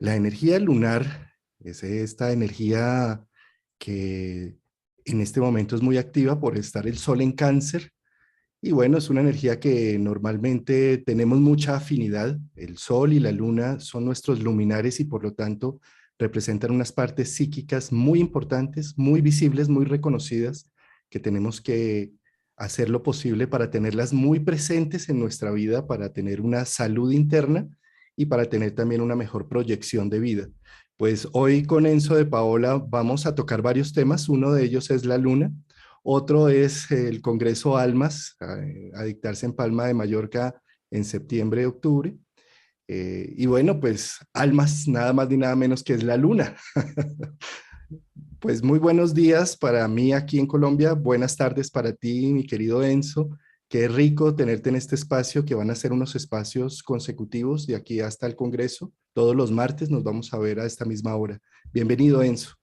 La energía lunar es esta energía que en este momento es muy activa por estar el Sol en Cáncer. Y bueno, es una energía que normalmente tenemos mucha afinidad. El Sol y la Luna son nuestros luminares y por lo tanto representan unas partes psíquicas muy importantes, muy visibles, muy reconocidas, que tenemos que hacer lo posible para tenerlas muy presentes en nuestra vida, para tener una salud interna y para tener también una mejor proyección de vida. Pues hoy con Enzo de Paola vamos a tocar varios temas. Uno de ellos es la Luna. Otro es el Congreso Almas, a dictarse en Palma de Mallorca en septiembre, octubre. Y bueno, pues Almas, nada más ni nada menos que es la luna. Pues muy buenos días para mí aquí en Colombia, buenas tardes para ti, mi querido Enzo. Qué rico tenerte en este espacio, que van a ser unos espacios consecutivos de aquí hasta el Congreso. Todos los martes nos vamos a ver a esta misma hora. Bienvenido, Enzo.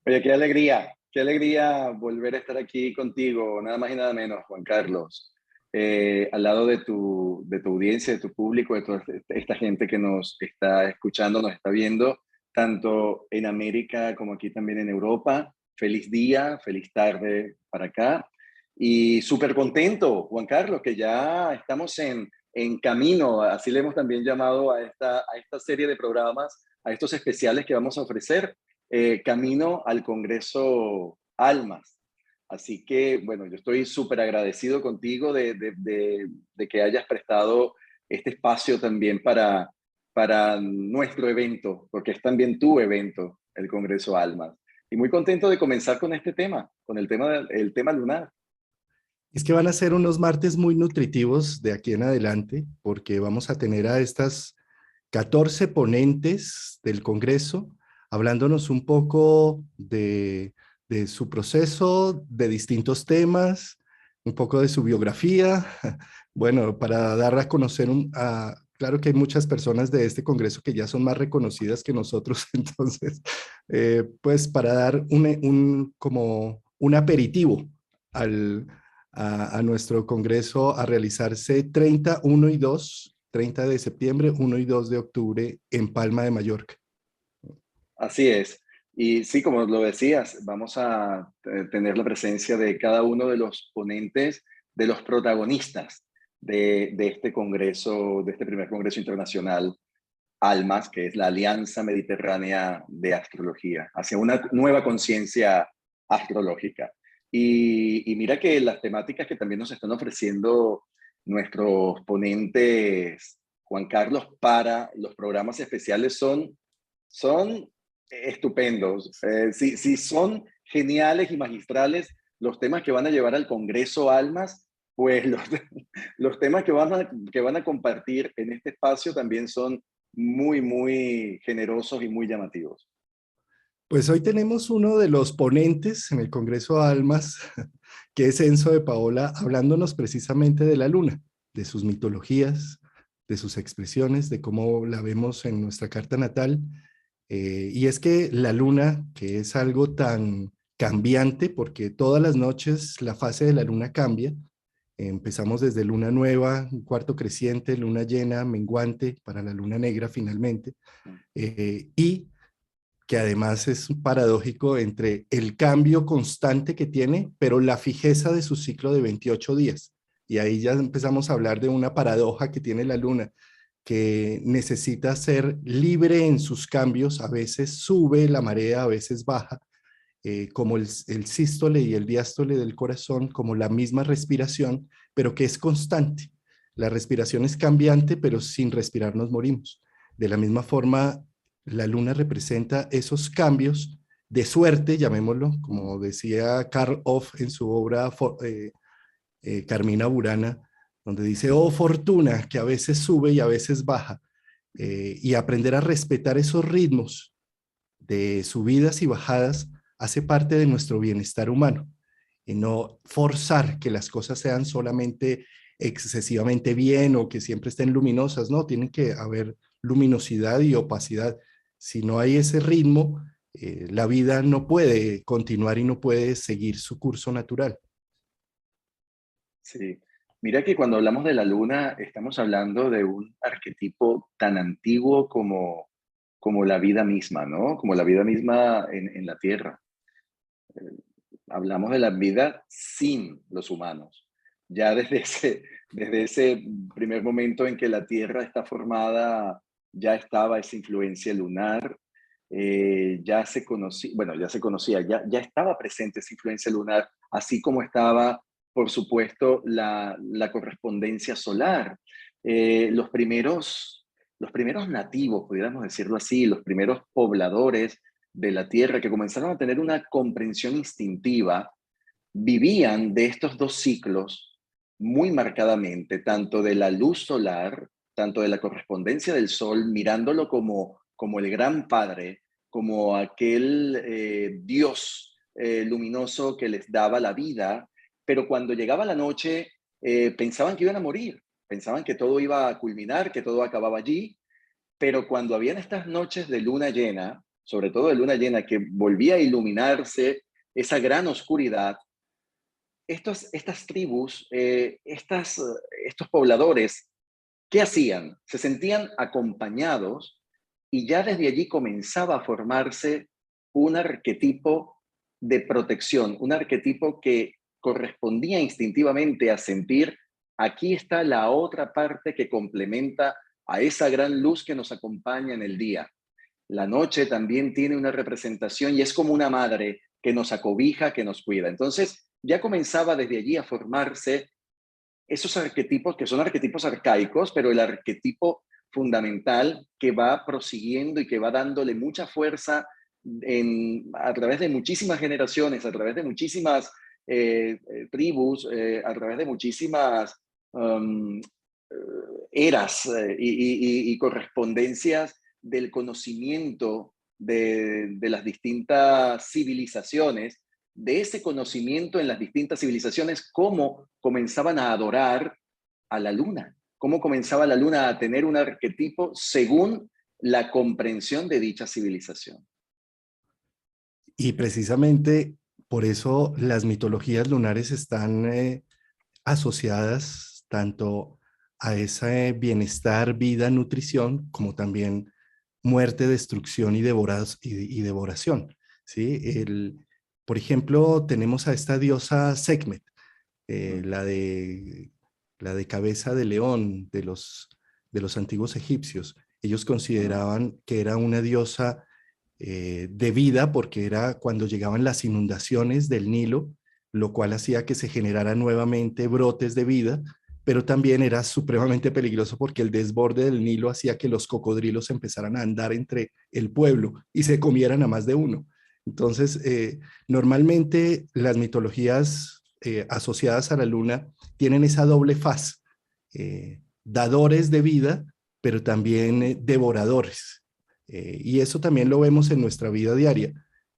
Oye, qué alegría volver a estar aquí contigo, nada más y nada menos, Juan Carlos, al lado de tu audiencia, de tu público, de toda esta gente que nos está escuchando, nos está viendo, tanto en América como aquí también en Europa. Feliz día, feliz tarde para acá. Y súper contento, Juan Carlos, que ya estamos en camino, así le hemos también llamado a esta serie de programas, a estos especiales que vamos a ofrecer camino al Congreso Almas. Así que, bueno, yo estoy súper agradecido contigo de que hayas prestado este espacio también para nuestro evento, porque es también tu evento, el Congreso Almas. Y muy contento de comenzar con este tema, con el tema lunar. Es que van a ser unos martes muy nutritivos de aquí en adelante, porque vamos a tener a estas 14 ponentes del Congreso hablándonos un poco de su proceso, de distintos temas, un poco de su biografía. Bueno, para dar a conocer claro que hay muchas personas de este Congreso que ya son más reconocidas que nosotros, entonces, pues para dar como un aperitivo al, a nuestro Congreso a realizarse 30, 1 y 2, 30 de septiembre, 1 y 2 de octubre en Palma de Mallorca. Así es. Y sí, como lo decías, vamos a tener la presencia de cada uno de los ponentes, de los protagonistas de este congreso, de este primer congreso internacional ALMAS, que es la Alianza Mediterránea de Astrología, hacia una nueva conciencia astrológica. Y mira que las temáticas que también nos están ofreciendo nuestros ponentes, Juan Carlos, para los programas especiales son estupendos. Sí, son geniales y magistrales los temas que van a llevar al Congreso Almas, pues los temas que van a compartir en este espacio también son muy, muy generosos y muy llamativos. Pues hoy tenemos uno de los ponentes en el Congreso Almas, que es Enzo de Paola, hablándonos precisamente de la luna, de sus mitologías, de sus expresiones, de cómo la vemos en nuestra carta natal. Y es que la luna, que es algo tan cambiante, porque todas las noches la fase de la luna cambia. Empezamos desde luna nueva, cuarto creciente, luna llena, menguante, para la luna negra finalmente. Y que además es paradójico entre el cambio constante que tiene, pero la fijeza de su ciclo de 28 días. Y ahí ya empezamos a hablar de una paradoja que tiene la luna, que necesita ser libre en sus cambios, a veces sube la marea, a veces baja, como el sístole y el diástole del corazón, como la misma respiración, pero que es constante. La respiración es cambiante, pero sin respirar nos morimos. De la misma forma, la luna representa esos cambios de suerte, llamémoslo, como decía Karl Orff en su obra Carmina Burana, donde dice, oh fortuna, que a veces sube y a veces baja, y aprender a respetar esos ritmos de subidas y bajadas hace parte de nuestro bienestar humano, y no forzar que las cosas sean solamente excesivamente bien o que siempre estén luminosas, no, tienen que haber luminosidad y opacidad. Si no hay ese ritmo, la vida no puede continuar y no puede seguir su curso natural. Sí. Mira que cuando hablamos de la luna, estamos hablando de un arquetipo tan antiguo como la vida misma, ¿no? Como la vida misma en la Tierra. Hablamos de la vida sin los humanos. Ya desde ese primer momento en que la Tierra está formada, ya estaba esa influencia lunar, ya se conocía, bueno, ya se conocía, ya estaba presente esa influencia lunar, así como estaba, por supuesto, la correspondencia solar. Los primeros nativos, pudiéramos decirlo así, los primeros pobladores de la Tierra que comenzaron a tener una comprensión instintiva, vivían de estos dos ciclos muy marcadamente, tanto de la luz solar, tanto de la correspondencia del Sol, mirándolo como el gran padre, como aquel Dios luminoso que les daba la vida, pero cuando llegaba la noche pensaban que iban a morir, pensaban que todo iba a culminar, que todo acababa allí, pero cuando habían estas noches de luna llena, sobre todo de luna llena, que volvía a iluminarse esa gran oscuridad, estas tribus, estos pobladores, ¿qué hacían? Se sentían acompañados y ya desde allí comenzaba a formarse un arquetipo de protección, un arquetipo que correspondía instintivamente a sentir, aquí está la otra parte que complementa a esa gran luz que nos acompaña en el día. La noche también tiene una representación y es como una madre que nos acobija, que nos cuida. Entonces, ya comenzaba desde allí a formarse esos arquetipos que son arquetipos arcaicos, pero el arquetipo fundamental que va prosiguiendo y que va dándole mucha fuerza a través de muchísimas generaciones, a través de muchísimas tribus, a través de muchísimas um, eras y correspondencias del conocimiento de las distintas civilizaciones, de ese conocimiento en las distintas civilizaciones, cómo comenzaban a adorar a la luna, cómo comenzaba la luna a tener un arquetipo según la comprensión de dicha civilización. Y precisamente por eso las mitologías lunares están asociadas tanto a ese bienestar, vida, nutrición, como también muerte, destrucción y devoración. ¿Sí? Por ejemplo, tenemos a esta diosa Sekhmet, eh, Mm, la, de, la de cabeza de león de los antiguos egipcios. Ellos mm, consideraban que era una diosa de vida porque era cuando llegaban las inundaciones del Nilo, lo cual hacía que se generaran nuevamente brotes de vida, pero también era supremamente peligroso porque el desborde del Nilo hacía que los cocodrilos empezaran a andar entre el pueblo y se comieran a más de uno. Entonces, normalmente las mitologías asociadas a la luna tienen esa doble faz, dadores de vida, pero también devoradores. Y eso también lo vemos en nuestra vida diaria.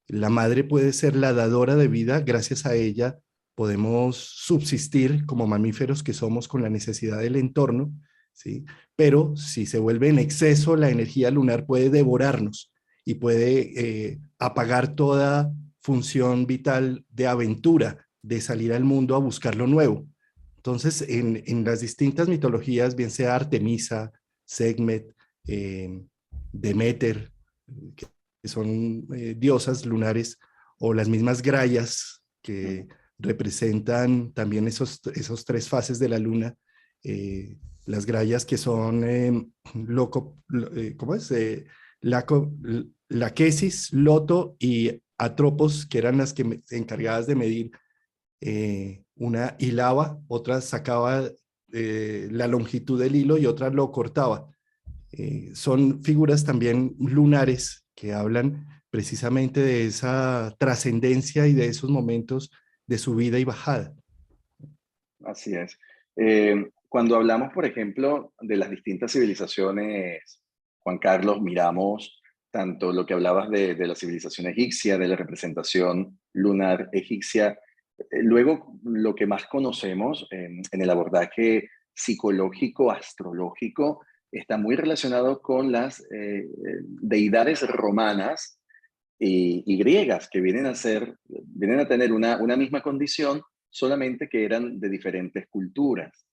La madre puede ser la dadora de vida, gracias a ella podemos subsistir como mamíferos que somos con la necesidad del entorno, ¿sí? Pero si se vuelve en exceso, la energía lunar puede devorarnos y puede apagar toda función vital de aventura, de salir al mundo a buscar lo nuevo. Entonces, en las distintas mitologías, bien sea Artemisa, Sekhmet, eh, Deméter, que son diosas lunares, o las mismas Grayas, que mm. representan también esos tres fases de la luna, eh, las Grayas que son ¿cómo es? Laco, Laquesis, Loto y Atropos, que eran las que encargadas de medir una hilaba, otra sacaba la longitud del hilo y otra lo cortaba. Son figuras también lunares que hablan precisamente de esa trascendencia y de esos momentos de subida y bajada. Así es. Cuando hablamos, por ejemplo, de las distintas civilizaciones, Juan Carlos, miramos tanto lo que hablabas de la civilización egipcia, de la representación lunar egipcia, luego lo que más conocemos en el abordaje psicológico, astrológico, está muy relacionado con las deidades romanas y griegas que vienen a tener una misma condición, solamente que eran de diferentes culturas.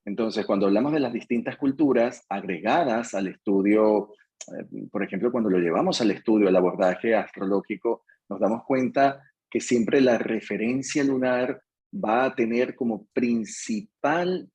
Entonces, cuando hablamos de las distintas culturas agregadas al estudio por ejemplo, cuando lo llevamos al estudio, al abordaje astrológico, nos damos cuenta que siempre la referencia lunar va a tener como principal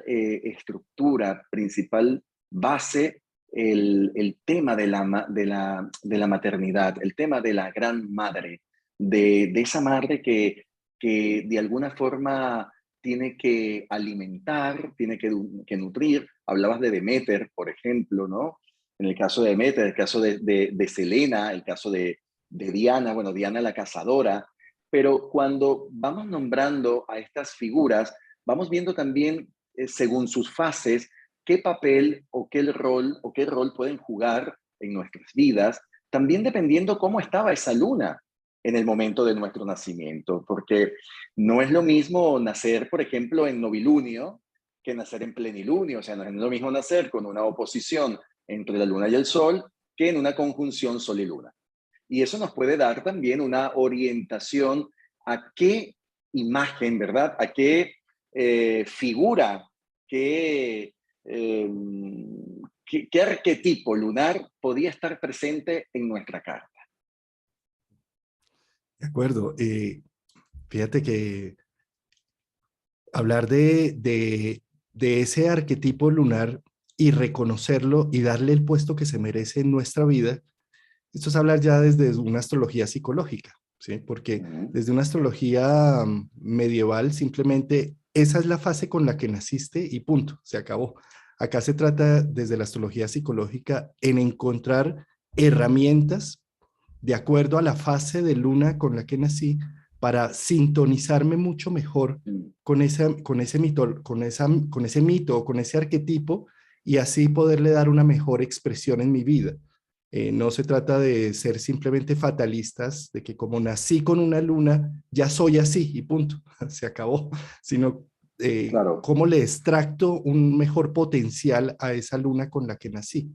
estructura, principal base el tema de la maternidad, el tema de la gran madre, de esa madre que de alguna forma tiene que alimentar, tiene que nutrir. Hablabas de Deméter, por ejemplo, ¿no? En el caso de Deméter, el caso de Selena, el caso de Diana, bueno, Diana la cazadora, pero cuando vamos nombrando a estas figuras, vamos viendo también, según sus fases, qué papel o qué rol pueden jugar en nuestras vidas, también dependiendo cómo estaba esa luna en el momento de nuestro nacimiento, porque no es lo mismo nacer, por ejemplo, en novilunio que nacer en plenilunio, o sea, no es lo mismo nacer con una oposición entre la luna y el sol que en una conjunción sol y luna. Y eso nos puede dar también una orientación a qué imagen, ¿verdad? A qué figura, qué, eh, qué arquetipo lunar podía estar presente en nuestra carta. De acuerdo. Fíjate que hablar de ese arquetipo lunar y reconocerlo y darle el puesto que se merece en nuestra vida, esto es hablar ya desde una astrología psicológica, ¿sí? Porque Ujú. desde una astrología medieval simplemente esa es la fase con la que naciste y punto, se acabó. Acá se trata desde la astrología psicológica en encontrar herramientas de acuerdo a la fase de luna con la que nací para sintonizarme mucho mejor Mm. con ese mito, con ese mito o con ese arquetipo y así poderle dar una mejor expresión en mi vida. No se trata de ser simplemente fatalistas, de que como nací con una luna, ya soy así y punto, se acabó, sino Claro. cómo le extracto un mejor potencial a esa luna con la que nací.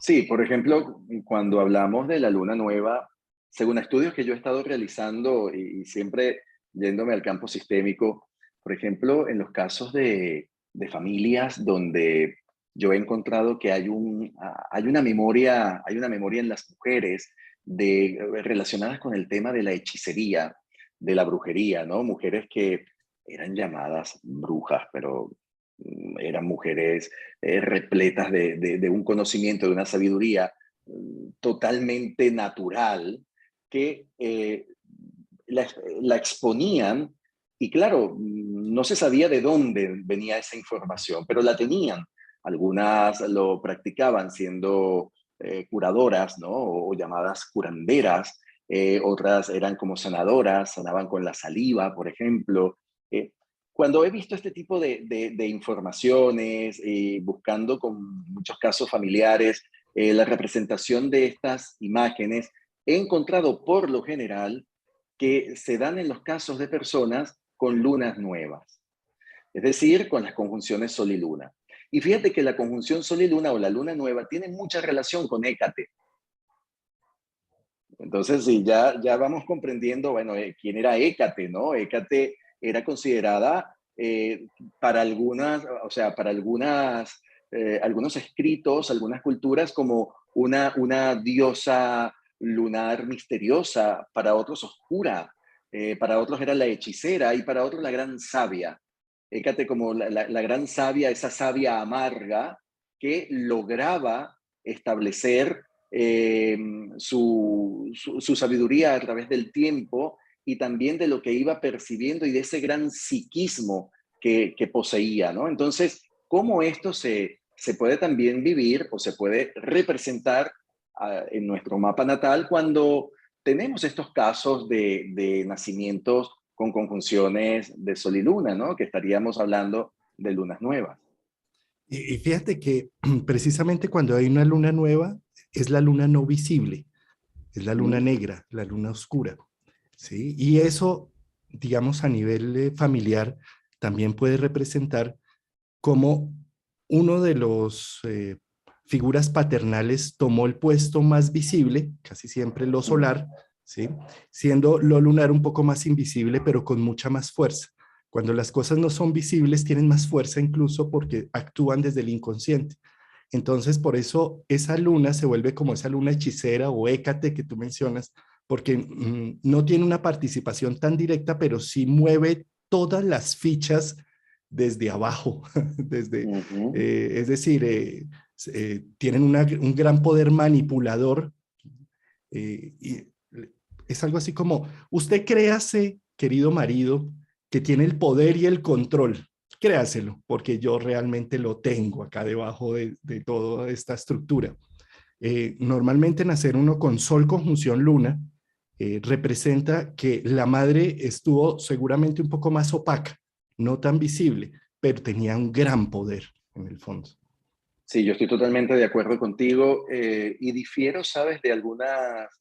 Sí, por ejemplo, cuando hablamos de la luna nueva, según estudios que yo he estado realizando y siempre yéndome al campo sistémico, por ejemplo, en los casos de familias donde yo he encontrado que hay una memoria en las mujeres relacionadas con el tema de la hechicería, de la brujería, ¿no? Mujeres que eran llamadas brujas, pero eran mujeres repletas de un conocimiento, de una sabiduría totalmente natural que la exponían y claro, no se sabía de dónde venía esa información, pero la tenían. Algunas lo practicaban siendo curadoras, ¿no? O llamadas curanderas. Otras eran como sanadoras, sanaban con la saliva, por ejemplo. Eh, Cuando he visto este tipo de informaciones y buscando con muchos casos familiares la representación de estas imágenes, he encontrado por lo general que se dan en los casos de personas con lunas nuevas, es decir, con las conjunciones Sol y Luna. Y fíjate que la conjunción Sol y Luna o la luna nueva tiene mucha relación con Hécate. Entonces, sí, ya vamos comprendiendo, bueno, quién era Hécate, ¿no? Hécate era considerada para algunas, o sea, para algunos escritos, algunas culturas, como una diosa lunar misteriosa, para otros oscura, para otros era la hechicera y para otros la gran sabia. Hécate como la gran sabia, esa sabia amarga que lograba establecer eh, su sabiduría a través del tiempo y también de lo que iba percibiendo y de ese gran psiquismo que poseía, ¿no? Entonces, ¿cómo esto se puede también vivir o se puede representar en nuestro mapa natal cuando tenemos estos casos de nacimientos con conjunciones de Sol y Luna, ¿no? Que estaríamos hablando de lunas nuevas. Y fíjate que precisamente cuando hay una luna nueva, es la luna no visible, es la luna Mm. negra, la luna oscura, ¿sí? Y eso, digamos, a nivel familiar, también puede representar como uno de los figuras paternales tomó el puesto más visible, casi siempre lo Mm. solar, ¿sí? Siendo lo lunar un poco más invisible, pero con mucha más fuerza. Cuando las cosas no son visibles, tienen más fuerza incluso porque actúan desde el inconsciente. Entonces, por eso esa luna se vuelve como esa luna hechicera o Hécate que tú mencionas, porque no tiene una participación tan directa, pero sí mueve todas las fichas desde abajo, desde, Ujú. es decir, tienen un gran poder manipulador y es algo así como, usted créase, querido marido, que tiene el poder y el control. Créaselo, porque yo realmente lo tengo acá debajo de toda esta estructura. Normalmente nacer uno con Sol conjunción Luna representa que la madre estuvo seguramente un poco más opaca, no tan visible, pero tenía un gran poder en el fondo. Sí, yo estoy totalmente de acuerdo contigo y difiero, sabes, de algunos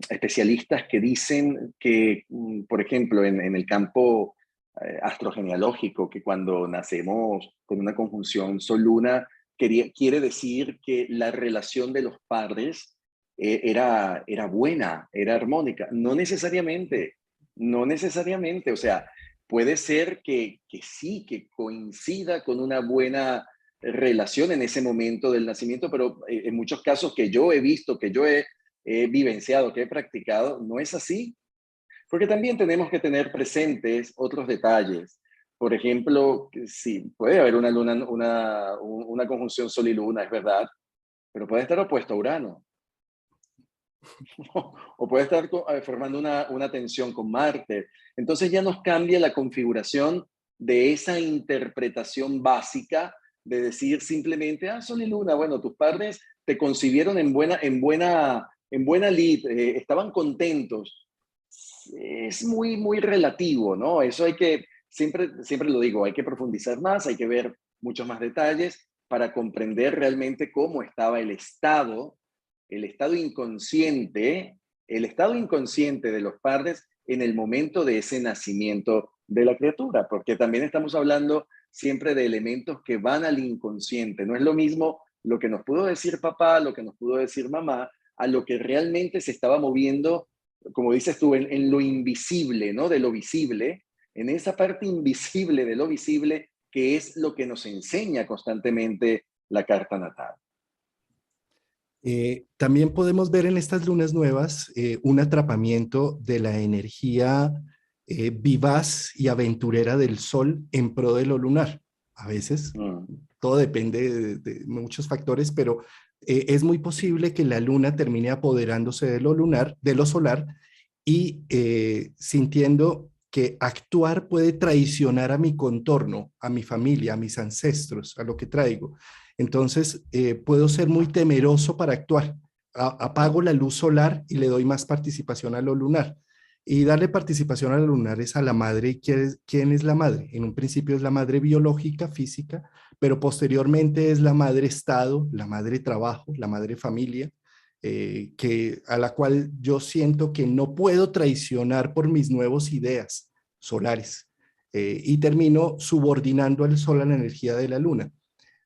especialistas que dicen que, por ejemplo, en el campo astrogenealógico, que cuando nacemos con una conjunción Sol-Luna, quiere decir que la relación de los padres era buena, era armónica. No necesariamente, no necesariamente, o sea, puede ser que sí, que coincida con una buena relación en ese momento del nacimiento, pero en muchos casos que yo he visto, que yo he vivenciado, que he practicado, no es así. Porque también tenemos que tener presentes otros detalles. Por ejemplo, que sí, puede haber una luna, una conjunción Sol y Luna, es verdad, pero puede estar opuesto a Urano. O puede estar formando una tensión con Marte. Entonces ya nos cambia la configuración de esa interpretación básica de decir simplemente, ah, Sol y Luna, bueno, tus padres te concibieron en buena lid, estaban contentos. Es muy, muy relativo, ¿no? Eso hay que, siempre lo digo, hay que profundizar más, hay que ver muchos más detalles para comprender realmente cómo estaba el estado inconsciente, el estado inconsciente de los padres en el momento de ese nacimiento de la criatura, porque también estamos hablando siempre de elementos que van al inconsciente. No es lo mismo lo que nos pudo decir papá, lo que nos pudo decir mamá, a lo que realmente se estaba moviendo, como dices tú, en lo invisible, ¿no? De lo visible, en esa parte invisible de lo visible, que es lo que nos enseña constantemente la carta natal. También podemos ver en estas lunas nuevas un atrapamiento de la energía vivaz y aventurera del Sol en pro de lo lunar. A veces, Mm. todo depende de muchos factores, pero es muy posible que la luna termine apoderándose de lo lunar, de lo solar, y sintiendo que actuar puede traicionar a mi contorno, a mi familia, a mis ancestros, a lo que traigo. Entonces, puedo ser muy temeroso para actuar. Apago la luz solar y le doy más participación a lo lunar. Y darle participación a lo lunar es a la madre. ¿Y quién es la madre? En un principio es la madre biológica, física, pero posteriormente es la madre estado, la madre trabajo, la madre familia, a la cual yo siento que no puedo traicionar por mis nuevas ideas solares. Y termino subordinando al sol a la energía de la luna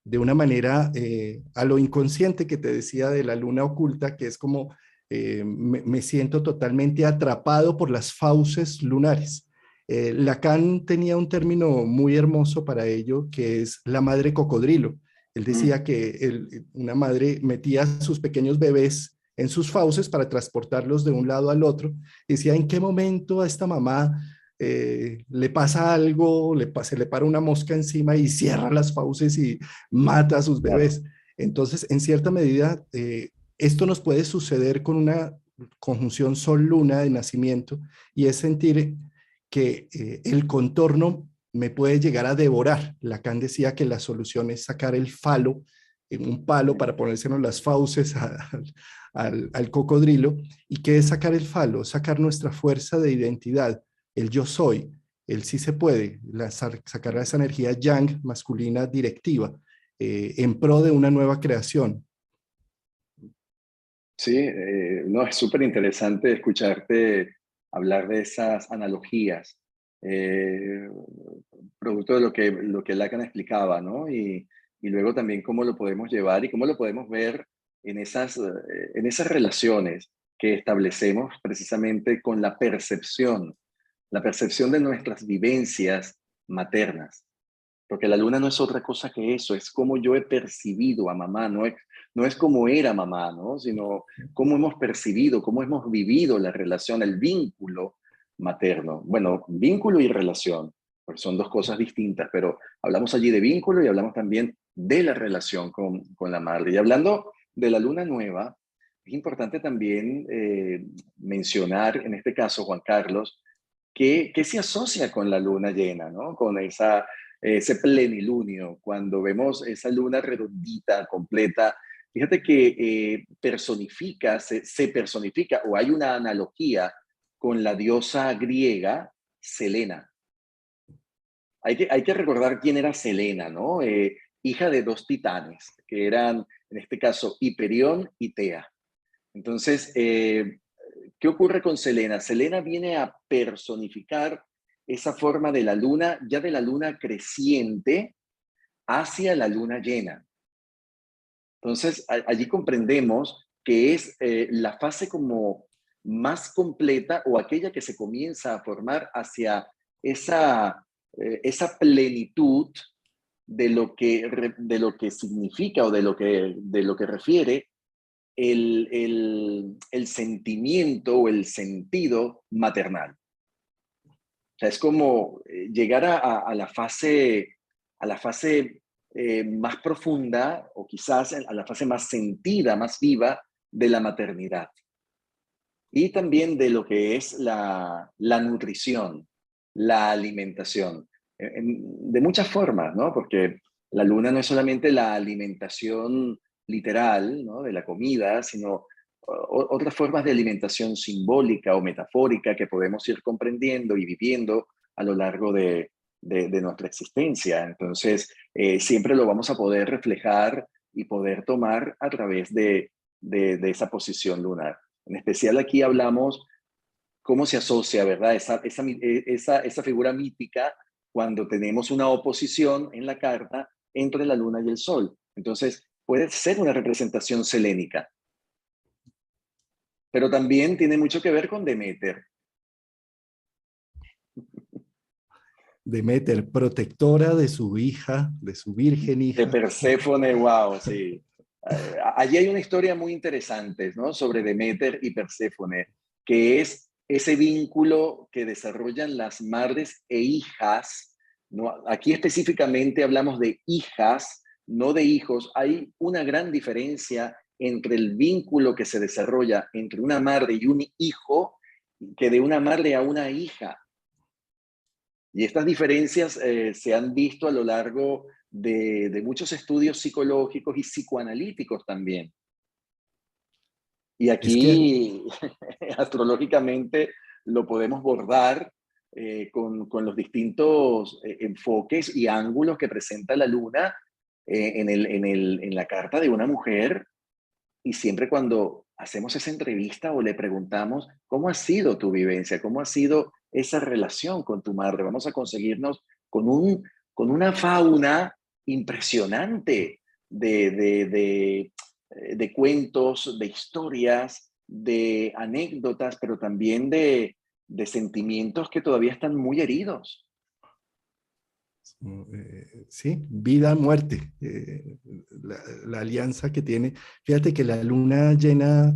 de una manera a lo inconsciente que te decía de la luna oculta, que es como me siento totalmente atrapado por las fauces lunares. Lacan tenía un término muy hermoso para ello, que es la madre cocodrilo. Él Mm. decía que una madre metía a sus pequeños bebés en sus fauces para transportarlos de un lado al otro. Decía, ¿en qué momento a esta mamá le pasa algo, se le para una mosca encima y cierra las fauces y mata a sus Claro. bebés? Entonces, en cierta medida, esto nos puede suceder con una conjunción Sol-Luna de nacimiento y es sentir que el contorno me puede llegar a devorar. Lacan decía que la solución es sacar el falo en un palo para ponérsenos las fauces al cocodrilo. ¿Y qué es sacar el falo? Sacar nuestra fuerza de identidad, el yo soy, el sí se puede, sacar esa energía yang masculina directiva en pro de una nueva creación. Sí, no, es súper interesante escucharte hablar de esas analogías, eh, producto de lo que Lacan explicaba, ¿no? Y luego también cómo lo podemos llevar y cómo lo podemos ver en esas relaciones que establecemos precisamente con la percepción de nuestras vivencias maternas. Porque la luna no es otra cosa que eso, es como yo he percibido a mamá, no es como era mamá, ¿no? Sino cómo hemos percibido, cómo hemos vivido la relación, el vínculo materno. Bueno, vínculo y relación, porque son dos cosas distintas, pero hablamos allí de vínculo y hablamos también de la relación con la madre. Y hablando de la luna nueva, es importante también mencionar, en este caso, Juan Carlos, que se asocia con la luna llena, ¿no? Con ese plenilunio, cuando vemos esa luna redondita, completa. Fíjate que personifica, se personifica, o hay una analogía con la diosa griega Selena. Hay que recordar quién era Selena, ¿no? Hija de dos titanes, que eran, en este caso, Hiperión y Tea. Entonces, ¿qué ocurre con Selena? Selena viene a personificar esa forma de la luna, ya de la luna creciente hacia la luna llena. Entonces, allí comprendemos que es la fase como más completa o aquella que se comienza a formar hacia esa plenitud de lo que significa o de lo que refiere el sentimiento o el sentido maternal. O sea, es como llegar a la fase más profunda o quizás a la fase más sentida, más viva de la maternidad. Y también de lo que es la nutrición, la alimentación, de muchas formas, ¿no? Porque la luna no es solamente la alimentación literal, ¿no? De la comida, sino otras formas de alimentación simbólica o metafórica que podemos ir comprendiendo y viviendo a lo largo de nuestra existencia. Entonces, siempre lo vamos a poder reflejar y poder tomar a través de esa posición lunar. En especial aquí hablamos cómo se asocia, ¿verdad? Esa figura mítica cuando tenemos una oposición en la carta entre la luna y el sol. Entonces, puede ser una representación selénica, pero también tiene mucho que ver con Deméter. Deméter, protectora de su hija, de su virgen De hija. Perséfone, wow, sí. Allí hay una historia muy interesante, ¿no? Sobre Deméter y Perséfone, que es ese vínculo que desarrollan las madres e hijas, ¿no? Aquí específicamente hablamos de hijas, no de hijos. Hay una gran diferencia entre el vínculo que se desarrolla entre una madre y un hijo que de una madre a una hija. Y estas diferencias se han visto a lo largo de muchos estudios psicológicos y psicoanalíticos también. Y Es que aquí, astrológicamente, lo podemos bordar con los distintos enfoques y ángulos que presenta la luna en la carta de una mujer. Y siempre cuando hacemos esa entrevista o le preguntamos, ¿cómo ha sido tu vivencia? ¿Cómo ha sido esa relación con tu madre? Vamos a conseguirnos con una fauna impresionante de cuentos, de historias, de anécdotas, pero también de sentimientos que todavía están muy heridos. sí, vida, muerte, la alianza que tiene. Fíjate que la luna llena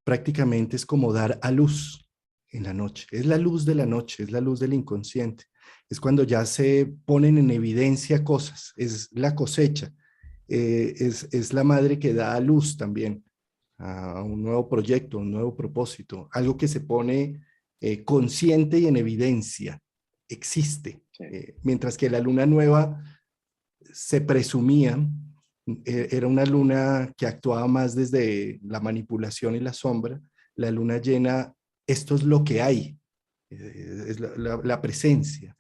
prácticamente es como dar a luz en la noche. Es la luz de la noche, es la luz del inconsciente. Es cuando ya se ponen en evidencia cosas, es la cosecha, es la madre que da a luz también a un nuevo proyecto, un nuevo propósito, algo que se pone consciente y en evidencia, existe. Sí, Mientras que la luna nueva se presumía, era una luna que actuaba más desde la manipulación y la sombra. La luna llena, esto es lo que hay, es la presencia.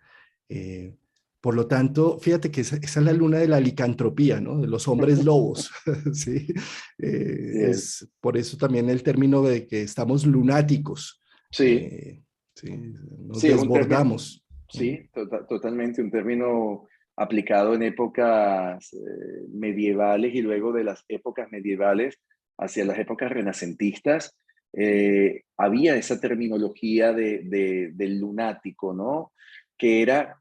Eh, por lo tanto, fíjate que esa es la luna de la licantropía, ¿no? De los hombres lobos, ¿sí? sí es. Es por eso también el término de que estamos lunáticos, Sí, ¿sí? Nos sí, es un término, desbordamos. sí, totalmente un término aplicado en épocas medievales y luego de las épocas medievales hacia las épocas renacentistas. Había esa terminología del lunático, ¿no? Que era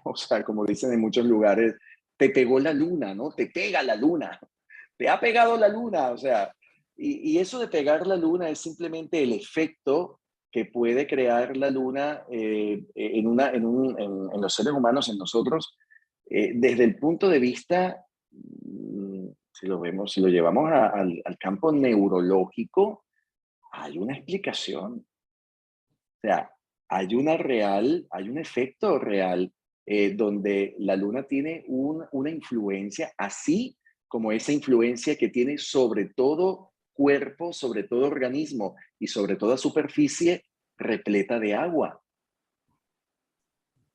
o sea, como dicen en muchos lugares, te pegó la luna, ¿no? Te pega la luna, te ha pegado la luna, o sea, y eso de pegar la luna es simplemente el efecto que puede crear la luna en los seres humanos, en nosotros, desde el punto de vista, si lo vemos, si lo llevamos al campo neurológico, hay una explicación. O sea, hay un efecto real donde la luna tiene una influencia, así como esa influencia que tiene sobre todo cuerpo, sobre todo organismo y sobre toda superficie repleta de agua.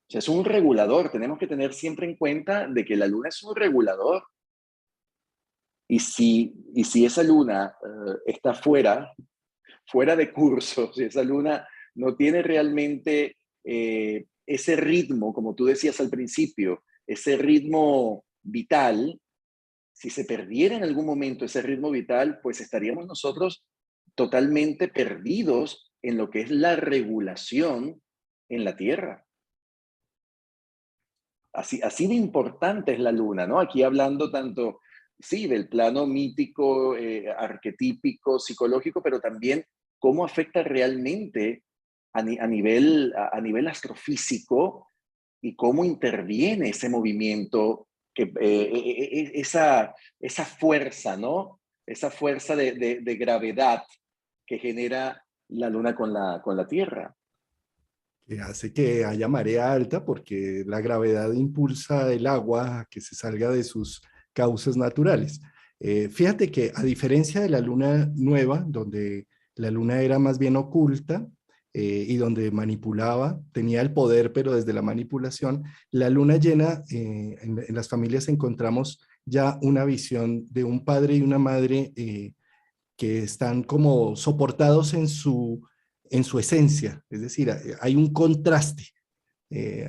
O sea, es un regulador. Tenemos que tener siempre en cuenta de que la luna es un regulador. Y si esa luna está fuera de curso, si esa luna no tiene realmente ese ritmo, como tú decías al principio, ese ritmo vital, si se perdiera en algún momento ese ritmo vital, pues estaríamos nosotros totalmente perdidos en lo que es la regulación en la Tierra. Así de importante es la luna, ¿no? Aquí hablando tanto, sí, del plano mítico, arquetípico, psicológico, pero también cómo afecta realmente a nivel astrofísico y cómo interviene ese movimiento, esa fuerza, ¿no? Esa fuerza de gravedad que genera la luna con la Tierra. Que hace que haya marea alta porque la gravedad impulsa el agua a que se salga de sus cauces naturales. Fíjate que a diferencia de la luna nueva, donde la luna era más bien oculta y donde manipulaba, tenía el poder, pero desde la manipulación, la luna llena, en las familias encontramos ya una visión de un padre y una madre que están como soportados en su esencia, es decir, hay un contraste.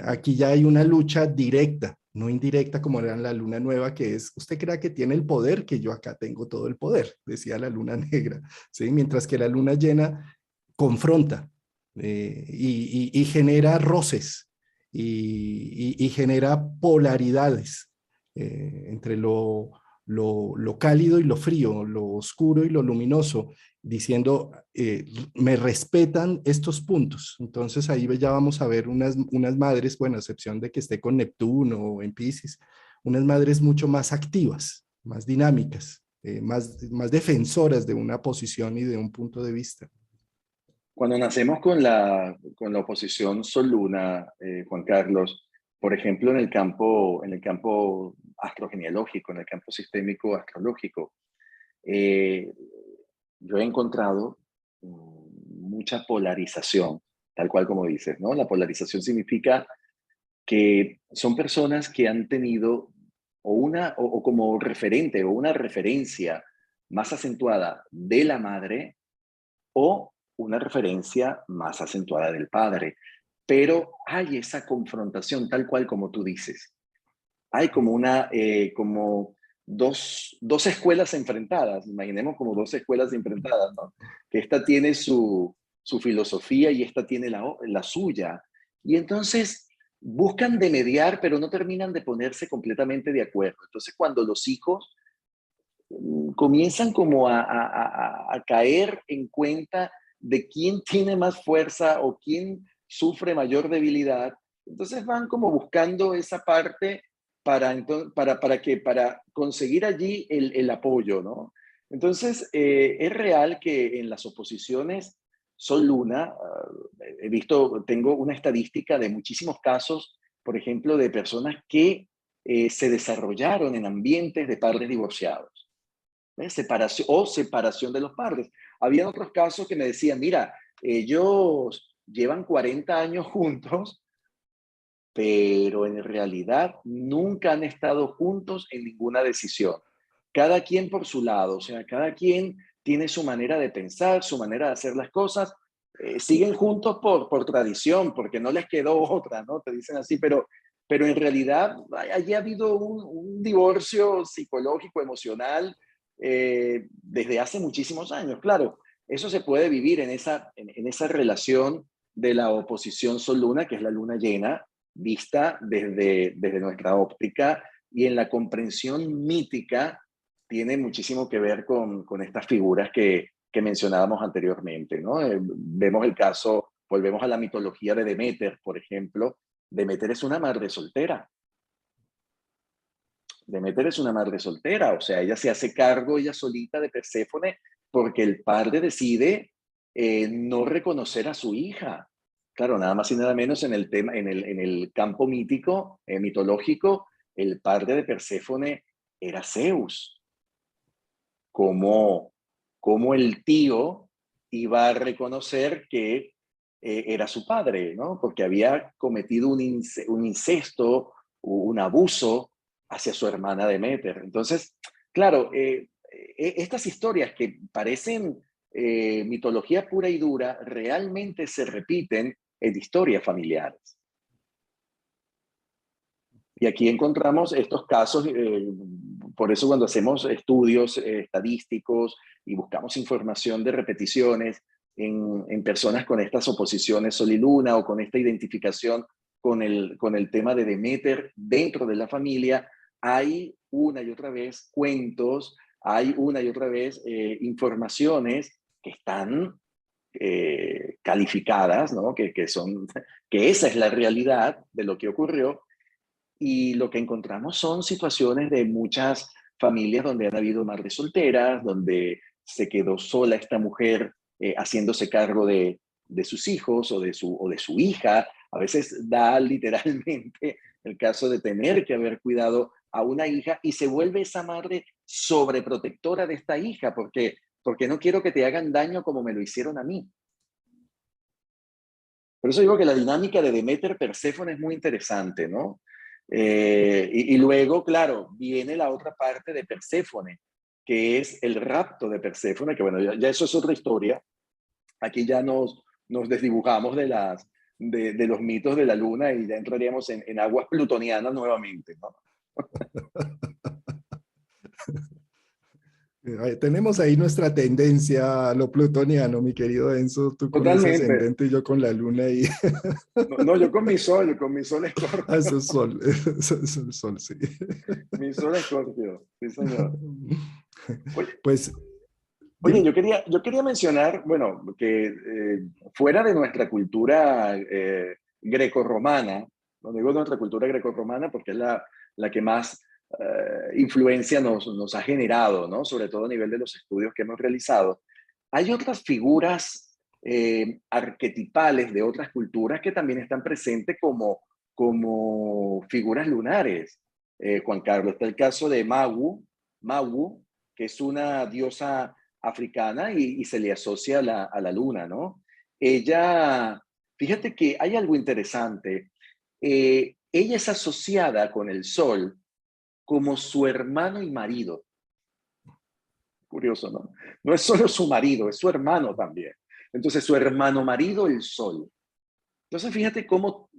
Aquí ya hay una lucha directa, no indirecta como era en la luna nueva, que es, usted crea que tiene el poder, que yo acá tengo todo el poder, decía la luna negra, ¿sí? Mientras que la luna llena confronta y genera roces y genera polaridades entre lo cálido y lo frío, lo oscuro y lo luminoso, diciendo, me respetan estos puntos. Entonces ahí ya vamos a ver unas madres, bueno, a excepción de que esté con Neptuno o en Piscis, unas madres mucho más activas, más dinámicas, más defensoras de una posición y de un punto de vista. Cuando nacemos con la oposición Sol-Luna, Juan Carlos, por ejemplo, en el campo astrogenealógico, en el campo sistémico astrológico, eh, yo he encontrado mucha polarización, tal cual como dices, ¿no? La polarización significa que son personas que han tenido o como referente o una referencia más acentuada de la madre o una referencia más acentuada del padre. Pero hay esa confrontación tal cual como tú dices. Hay como dos escuelas enfrentadas, imaginemos como dos escuelas enfrentadas, ¿no? Que esta tiene su filosofía y esta tiene la suya. Y entonces buscan de mediar, pero no terminan de ponerse completamente de acuerdo. Entonces cuando los hijos comienzan como a caer en cuenta de quién tiene más fuerza o quién sufre mayor debilidad. Entonces van como buscando esa parte para conseguir allí el apoyo, ¿no? Entonces, es real que en las oposiciones Sol-Luna, tengo una estadística de muchísimos casos, por ejemplo, de personas que se desarrollaron en ambientes de padres divorciados. Separación de los padres. Había otros casos que me decían, mira, ellos llevan 40 años juntos, pero en realidad nunca han estado juntos en ninguna decisión. Cada quien por su lado, o sea, cada quien tiene su manera de pensar, su manera de hacer las cosas. Siguen juntos por tradición, porque no les quedó otra, ¿no? Te dicen así, pero en realidad allí ha habido un divorcio psicológico, emocional, desde hace muchísimos años. Claro, eso se puede vivir en esa relación de la oposición Sol-Luna, que es la luna llena, vista desde nuestra óptica, y en la comprensión mítica tiene muchísimo que ver con estas figuras que mencionábamos anteriormente, ¿no? Vemos el caso, volvemos a la mitología de Deméter, por ejemplo. Deméter es una madre soltera. Deméter es una madre soltera, o sea, ella se hace cargo ella solita de Perséfone porque el padre decide no reconocer a su hija. Claro, nada más y nada menos en el tema, en el campo mítico, mitológico, el padre de Perséfone era Zeus. Como, como el tío iba a reconocer que era su padre, ¿no? Porque había cometido un incesto, un abuso hacia su hermana Deméter. Entonces, claro, estas historias que parecen mitología pura y dura, realmente se repiten en historias familiares. Y aquí encontramos estos casos, por eso cuando hacemos estudios estadísticos y buscamos información de repeticiones en personas con estas oposiciones Sol y Luna o con esta identificación con el tema de Deméter dentro de la familia, hay una y otra vez cuentos, hay una y otra vez informaciones que están calificadas, ¿no? Que esa es la realidad de lo que ocurrió. Y lo que encontramos son situaciones de muchas familias donde han habido madres solteras, donde se quedó sola esta mujer haciéndose cargo de sus hijos o de su hija. A veces da literalmente el caso de tener que haber cuidado a una hija y se vuelve esa madre sobreprotectora de esta hija porque no quiero que te hagan daño como me lo hicieron a mí. Por eso digo que la dinámica de Deméter Perséfone es muy interesante, ¿no? Y luego, claro, viene la otra parte de Perséfone, que es el rapto de Perséfone, que bueno, ya eso es otra historia. Aquí ya nos desdibujamos de los mitos de la luna y ya entraríamos en aguas plutonianas nuevamente, ¿no? Tenemos ahí nuestra tendencia a lo plutoniano, mi querido Enzo, tú con ese Totalmente. ascendente y yo con la luna y No, no, yo con mi sol a escorpio. eso es sol, eso es el sol, sí. Mi sol escorpio, sí señor. Oye, Pues, Oye, dime. yo quería mencionar, bueno, que fuera de nuestra cultura grecorromana, no digo nuestra cultura grecorromana porque es la que más influencia nos ha generado, ¿no? Sobre todo a nivel de los estudios que hemos realizado. Hay otras figuras arquetipales de otras culturas que también están presentes como figuras lunares. Juan Carlos, está el caso de Mawu, que es una diosa africana y se le asocia a la luna, ¿no? Ella, fíjate que hay algo interesante. Ella es asociada con el sol como su hermano y marido. Curioso, ¿no? No es solo su marido, es su hermano también. Entonces, su hermano marido, el sol. Entonces, fíjate cómo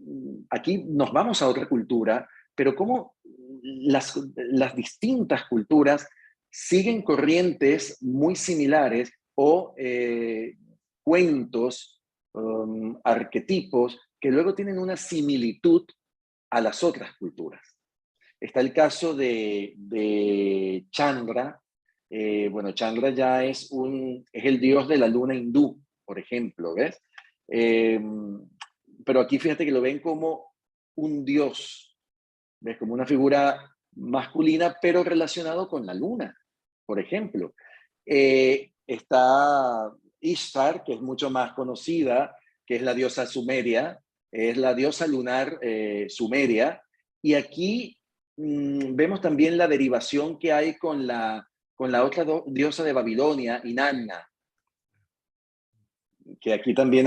aquí nos vamos a otra cultura, pero cómo las distintas culturas siguen corrientes muy similares o cuentos, arquetipos que luego tienen una similitud a las otras culturas. Está el caso de Chandra. Bueno, Chandra ya es el dios de la luna hindú, por ejemplo, ¿ves? Eh, pero aquí fíjate que lo ven como un dios, ¿ves? Como una figura masculina, pero relacionado con la luna, por ejemplo. Está Ishtar, que es mucho más conocida, que es la diosa sumeria, es la diosa lunar sumeria, y aquí vemos también la derivación que hay con la otra diosa de Babilonia, Inanna, que aquí también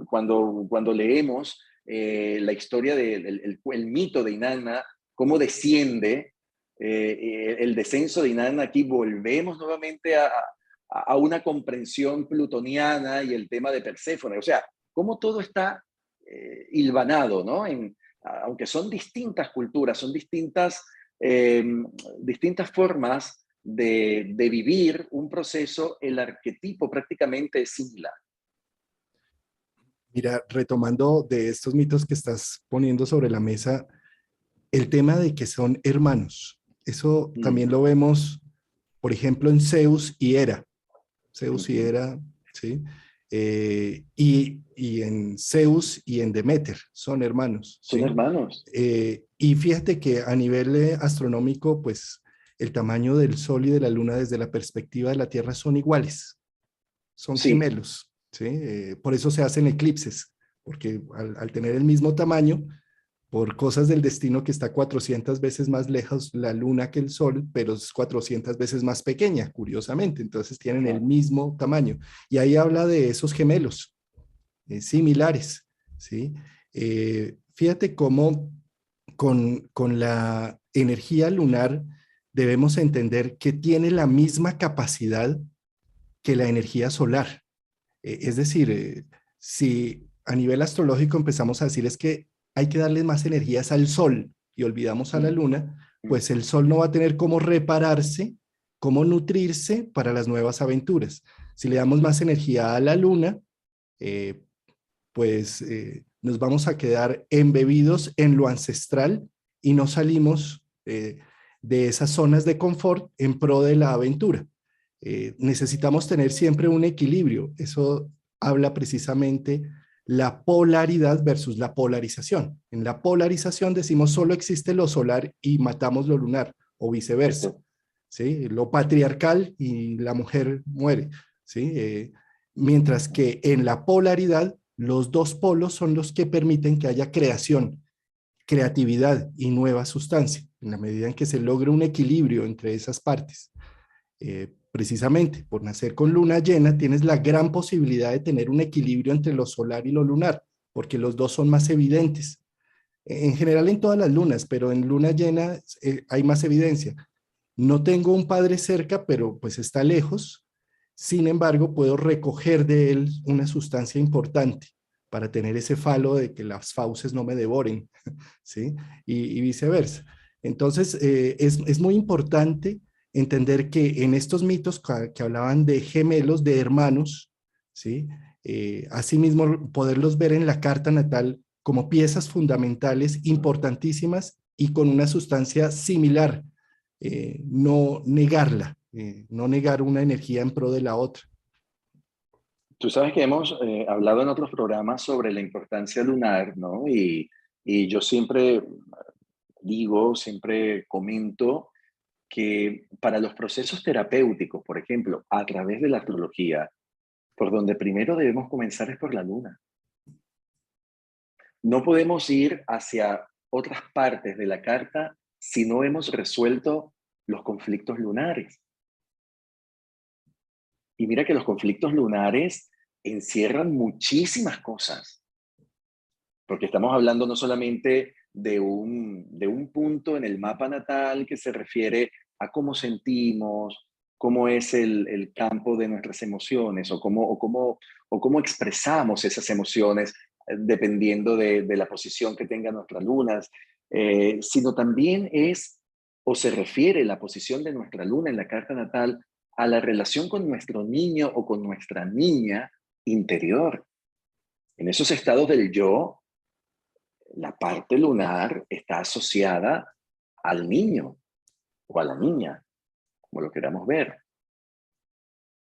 cuando leemos la historia del el mito de Inanna, cómo desciende, el descenso de Inanna, aquí volvemos nuevamente a una comprensión plutoniana y el tema de Perséfone, o sea, cómo todo está hilvanado, ¿no? Aunque son distintas culturas, son eh, distintas formas de vivir un proceso, el arquetipo prácticamente es similar. Mira, retomando de estos mitos que estás poniendo sobre la mesa, el tema de que son hermanos. Eso también Mm, lo vemos, por ejemplo, en Zeus y Hera. Zeus y ujú. Hera, ¿sí? Y en Zeus y en Demeter, son hermanos, Son ¿sí? hermanos. Y fíjate que a nivel astronómico, pues el tamaño del Sol y de la Luna desde la perspectiva de la Tierra son iguales, son Sí, gemelos, ¿sí? Por eso se hacen eclipses, porque al tener el mismo tamaño, por cosas del destino que está 400 veces más lejos la luna que el sol, pero es 400 veces más pequeña, curiosamente. Entonces tienen el claro. mismo tamaño. Y ahí habla de esos gemelos similares, ¿sí? Fíjate cómo con la energía lunar debemos entender que tiene la misma capacidad que la energía solar. Es decir, si a nivel astrológico empezamos a decir es que hay que darle más energías al sol y olvidamos a la Mm, luna, mm. pues el sol no va a tener cómo repararse, cómo nutrirse para las nuevas aventuras. Si le damos más energía a la luna, eh, pues nos vamos a quedar embebidos en lo ancestral y no salimos de esas zonas de confort en pro de la aventura. Necesitamos tener siempre un equilibrio. Eso habla precisamente la polaridad versus la polarización. En la polarización decimos solo existe lo solar y matamos lo lunar o viceversa. Correcto. ¿Sí? Lo patriarcal y la mujer muere. ¿Sí? Mientras que en la polaridad los dos polos son los que permiten que haya creación, creatividad y nueva sustancia, en la medida en que se logre un equilibrio entre esas partes. Precisamente por nacer con luna llena, tienes la gran posibilidad de tener un equilibrio entre lo solar y lo lunar, porque los dos son más evidentes. En general en todas las lunas, pero en luna llena hay más evidencia. No tengo un padre cerca, pero pues está lejos. Sin embargo, puedo recoger de él una sustancia importante para tener ese falo de que las fauces no me devoren, ¿sí? Y viceversa. Entonces, es muy importante entender que en estos mitos que hablaban de gemelos, de hermanos, ¿sí? Asimismo, poderlos ver en la carta natal como piezas fundamentales importantísimas y con una sustancia similar, no negarla, no negar una energía en pro de la otra. Tú sabes que hemos hablado en otros programas sobre la importancia lunar, ¿no? Y yo siempre digo, siempre comento que para los procesos terapéuticos, por ejemplo, a través de la astrología, por donde primero debemos comenzar es por la luna. No podemos ir hacia otras partes de la carta si no hemos resuelto los conflictos lunares. Y mira que los conflictos lunares encierran muchísimas cosas, porque estamos hablando no solamente de un punto en el mapa natal que se refiere a cómo sentimos, cómo es el campo de nuestras emociones o cómo expresamos esas emociones dependiendo de la posición que tengan nuestras lunas, sino también es o se refiere la posición de nuestra luna en la carta natal a la relación con nuestro niño o con nuestra niña interior. En esos estados del yo, la parte lunar está asociada al niño o a la niña, como lo queramos ver.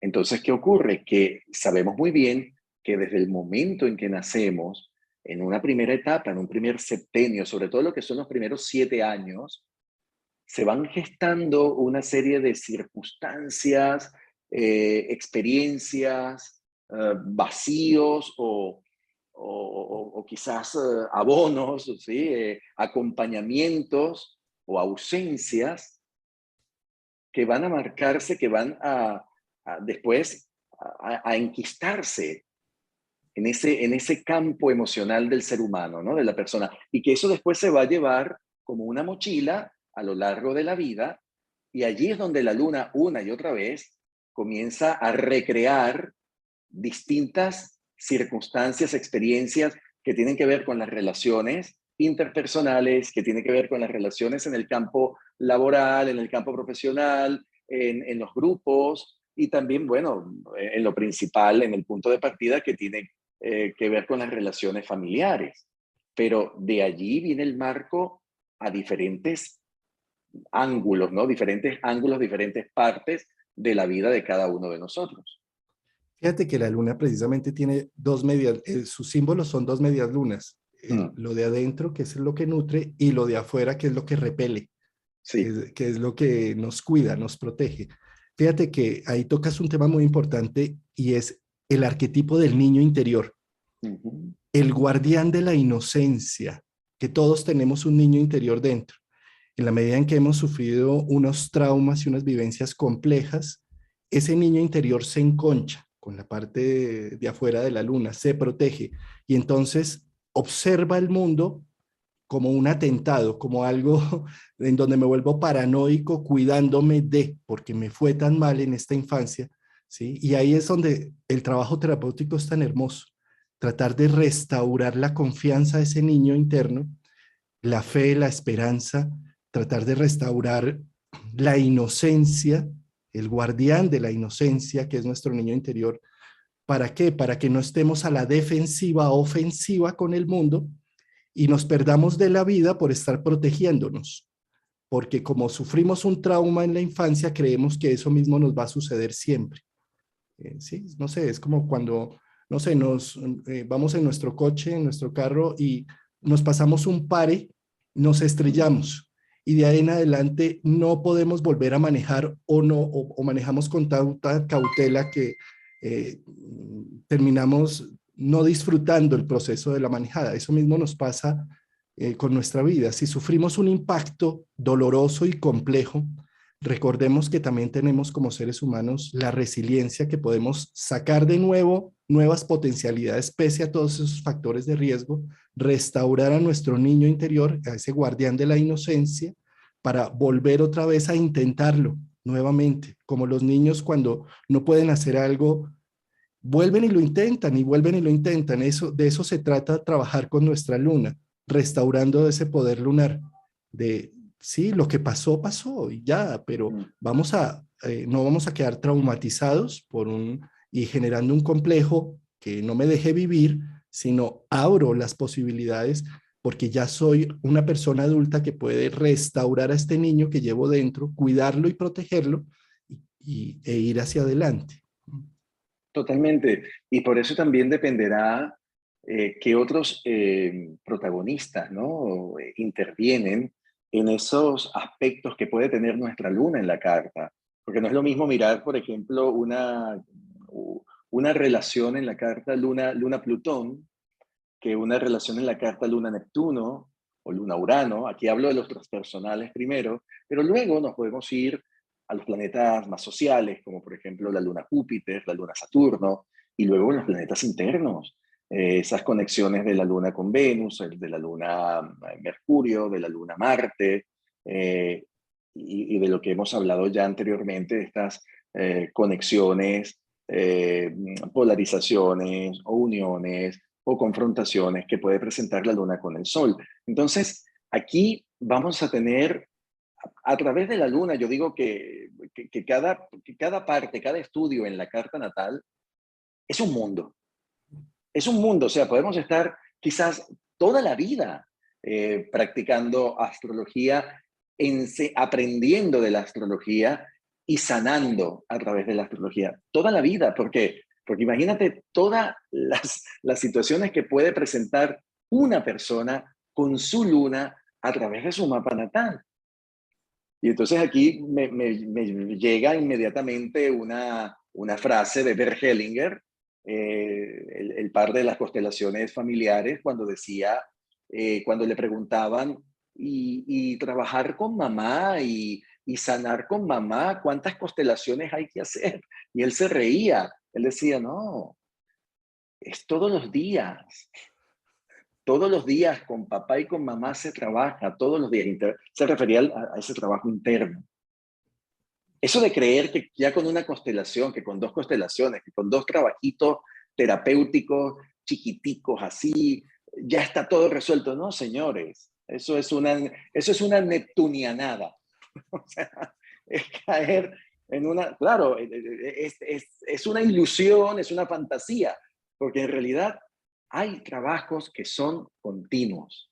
Entonces, ¿qué ocurre? Que sabemos muy bien que desde el momento en que nacemos, en una primera etapa, en un primer septenio, sobre todo lo que son los primeros 7 años, se van gestando una serie de circunstancias, experiencias, vacíos o quizás abonos, ¿sí? Acompañamientos o ausencias que van a marcarse, que van a después a enquistarse en ese campo emocional del ser humano, ¿no? De la persona. Y que eso después se va a llevar como una mochila a lo largo de la vida. Y allí es donde la luna, una y otra vez, comienza a recrear distintas circunstancias, experiencias que tienen que ver con las relaciones interpersonales, que tienen que ver con las relaciones en el campo laboral, en el campo profesional, en los grupos y también, bueno, en lo principal, en el punto de partida que tiene que ver con las relaciones familiares, pero de allí viene el marco a diferentes ángulos, ¿no? Diferentes ángulos, diferentes partes de la vida de cada uno de nosotros. Fíjate que la luna precisamente tiene dos medias, sus símbolos son dos medias lunas, Mm, lo de adentro, que es lo que nutre, y lo de afuera, que es lo que repele, sí. que es lo que nos cuida, nos protege. Fíjate que ahí tocas un tema muy importante y es el arquetipo del niño interior, Ujú, el guardián de la inocencia, que todos tenemos un niño interior dentro. En la medida en que hemos sufrido unos traumas y unas vivencias complejas, ese niño interior se enconcha con la parte de afuera de la luna, se protege y entonces observa el mundo como un atentado, como algo en donde me vuelvo paranoico cuidándome de, porque me fue tan mal en esta infancia, ¿sí? Y ahí es donde el trabajo terapéutico es tan hermoso, tratar de restaurar la confianza de ese niño interno, la fe, la esperanza, tratar de restaurar la inocencia, el guardián de la inocencia, que es nuestro niño interior. ¿Para qué? Para que no estemos a la defensiva, ofensiva con el mundo y nos perdamos de la vida por estar protegiéndonos. Porque como sufrimos un trauma en la infancia, creemos que eso mismo nos va a suceder siempre. Sí, no sé, es como cuando, no sé, vamos en nuestro coche, en nuestro carro y nos pasamos un pare, nos estrellamos y de ahí en adelante no podemos volver a manejar o no, o manejamos con tanta cautela que terminamos no disfrutando el proceso de la manejada. Eso mismo nos pasa con nuestra vida. Si sufrimos un impacto doloroso y complejo, recordemos que también tenemos como seres humanos la resiliencia que podemos sacar de nuevo nuevas potencialidades pese a todos esos factores de riesgo, restaurar a nuestro niño interior, a ese guardián de la inocencia, para volver otra vez a intentarlo nuevamente, como los niños cuando no pueden hacer algo, vuelven y lo intentan y vuelven y lo intentan. De eso se trata trabajar con nuestra luna, restaurando ese poder lunar de, sí, lo que pasó, pasó y ya, pero mm. no vamos a quedar traumatizados y generando un complejo que no me deje vivir, sino abro las posibilidades porque ya soy una persona adulta que puede restaurar a este niño que llevo dentro, cuidarlo y protegerlo e ir hacia adelante. Totalmente. Y por eso también dependerá qué otros protagonistas, ¿no? Intervienen en esos aspectos que puede tener nuestra luna en la carta. Porque no es lo mismo mirar, por ejemplo, una relación en la carta Luna-Plutón que una relación en la carta Luna-Neptuno o Luna-Urano. Aquí hablo de los transpersonales primero, pero luego nos podemos ir a los planetas más sociales, como por ejemplo la Luna Júpiter, la Luna Saturno, y luego los planetas internos. Esas conexiones de la Luna con Venus, de la Luna Mercurio, de la Luna Marte, y de lo que hemos hablado ya anteriormente, de estas conexiones, polarizaciones o uniones o confrontaciones que puede presentar la luna con el sol. Entonces, aquí vamos a tener, a través de la luna, yo digo que cada parte, cada estudio en la carta natal es un mundo. Es un mundo, o sea, podemos estar quizás toda la vida practicando astrología, aprendiendo de la astrología y sanando a través de la astrología. Toda la vida, ¿por qué? Porque imagínate todas las situaciones que puede presentar una persona con su luna a través de su mapa natal. Y entonces aquí me llega inmediatamente una frase de Bert Hellinger, el par de las constelaciones familiares, cuando decía, cuando le preguntaban, y trabajar con mamá y sanar con mamá, ¿cuántas constelaciones hay que hacer? Y él se reía, él decía, no, es todos los días con papá y con mamá se trabaja, todos los días, se refería a ese trabajo interno. Eso de creer que ya con una constelación, que con dos constelaciones, que con dos trabajitos terapéuticos chiquiticos así, ya está todo resuelto. No, señores, eso es una neptunianada. O sea, es caer en una, claro, es una ilusión, es una fantasía, porque en realidad hay trabajos que son continuos.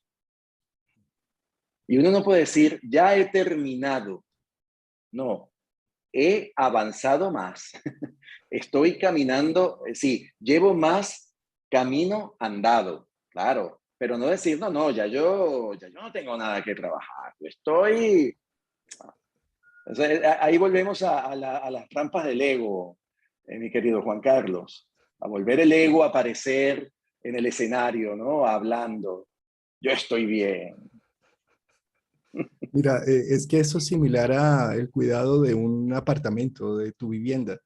Y uno no puede decir, ya he terminado. No, he avanzado más. Estoy caminando, sí, llevo más camino andado, claro, pero no decir, no, no, ya yo no tengo nada que trabajar. Yo estoy... O sea, ahí volvemos a las trampas del ego, mi querido Juan Carlos, a volver el ego a aparecer en el escenario, ¿no? Hablando, yo estoy bien. Mira, es que eso es similar a el cuidado de un apartamento, de tu vivienda.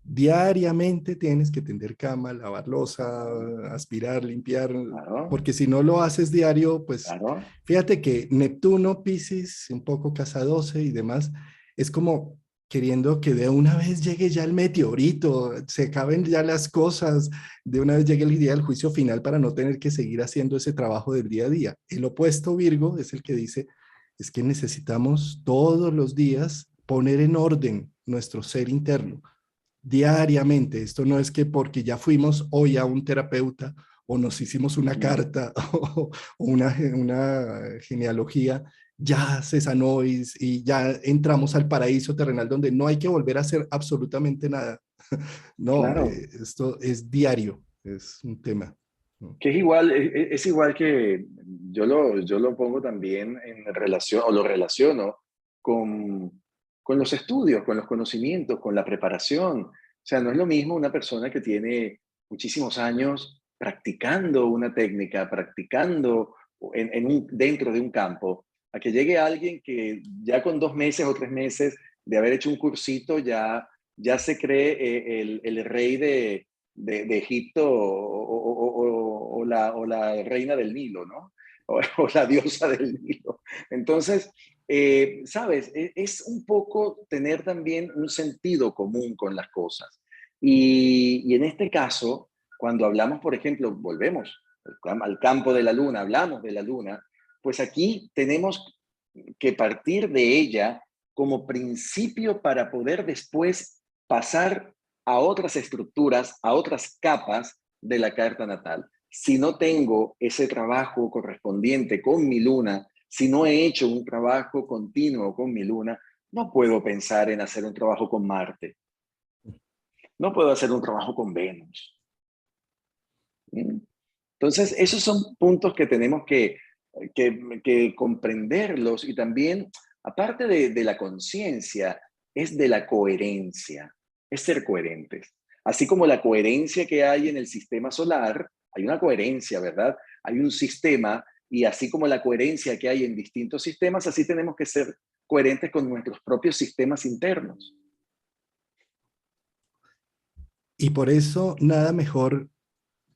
Diariamente tienes que tender cama, lavar loza, aspirar, limpiar, Claro, porque si no lo haces diario, pues claro, fíjate que Neptuno, Piscis, un poco casa 12 y demás, es como queriendo que de una vez llegue ya el meteorito, se acaben ya las cosas, de una vez llegue el día del juicio final para no tener que seguir haciendo ese trabajo del día a día. El opuesto Virgo es el que dice, es que necesitamos todos los días poner en orden nuestro ser interno diariamente. Esto no es que porque ya fuimos hoy a un terapeuta o nos hicimos una carta o una genealogía, ya se sanó y ya entramos al paraíso terrenal donde no hay que volver a hacer absolutamente nada. No, claro. esto es diario, es un tema. ¿No? Que es igual, es igual que yo lo pongo también en relación, o lo relaciono con los estudios, con los conocimientos, con la preparación. O sea, no es lo mismo una persona que tiene muchísimos años practicando una técnica, practicando dentro de un campo, a que llegue alguien que ya con 2 meses o 3 meses de haber hecho un cursito ya se cree el rey de Egipto o la reina del Nilo, ¿no? O la diosa del Nilo. Entonces, sabes, es un poco tener también un sentido común con las cosas. Y en este caso, cuando hablamos, por ejemplo, volvemos al campo de la luna, hablamos de la luna, pues aquí tenemos que partir de ella como principio para poder después pasar a otras estructuras, a otras capas de la carta natal. Si no tengo ese trabajo correspondiente con mi luna, si no he hecho un trabajo continuo con mi luna, no puedo pensar en hacer un trabajo con Marte, no puedo hacer un trabajo con Venus. Entonces, esos son puntos que tenemos que comprenderlos y también, aparte de la conciencia, es de la coherencia, es ser coherentes. Así como la coherencia que hay en el sistema solar, hay una coherencia, ¿verdad? Hay un sistema y así como la coherencia que hay en distintos sistemas, así tenemos que ser coherentes con nuestros propios sistemas internos. Y por eso nada mejor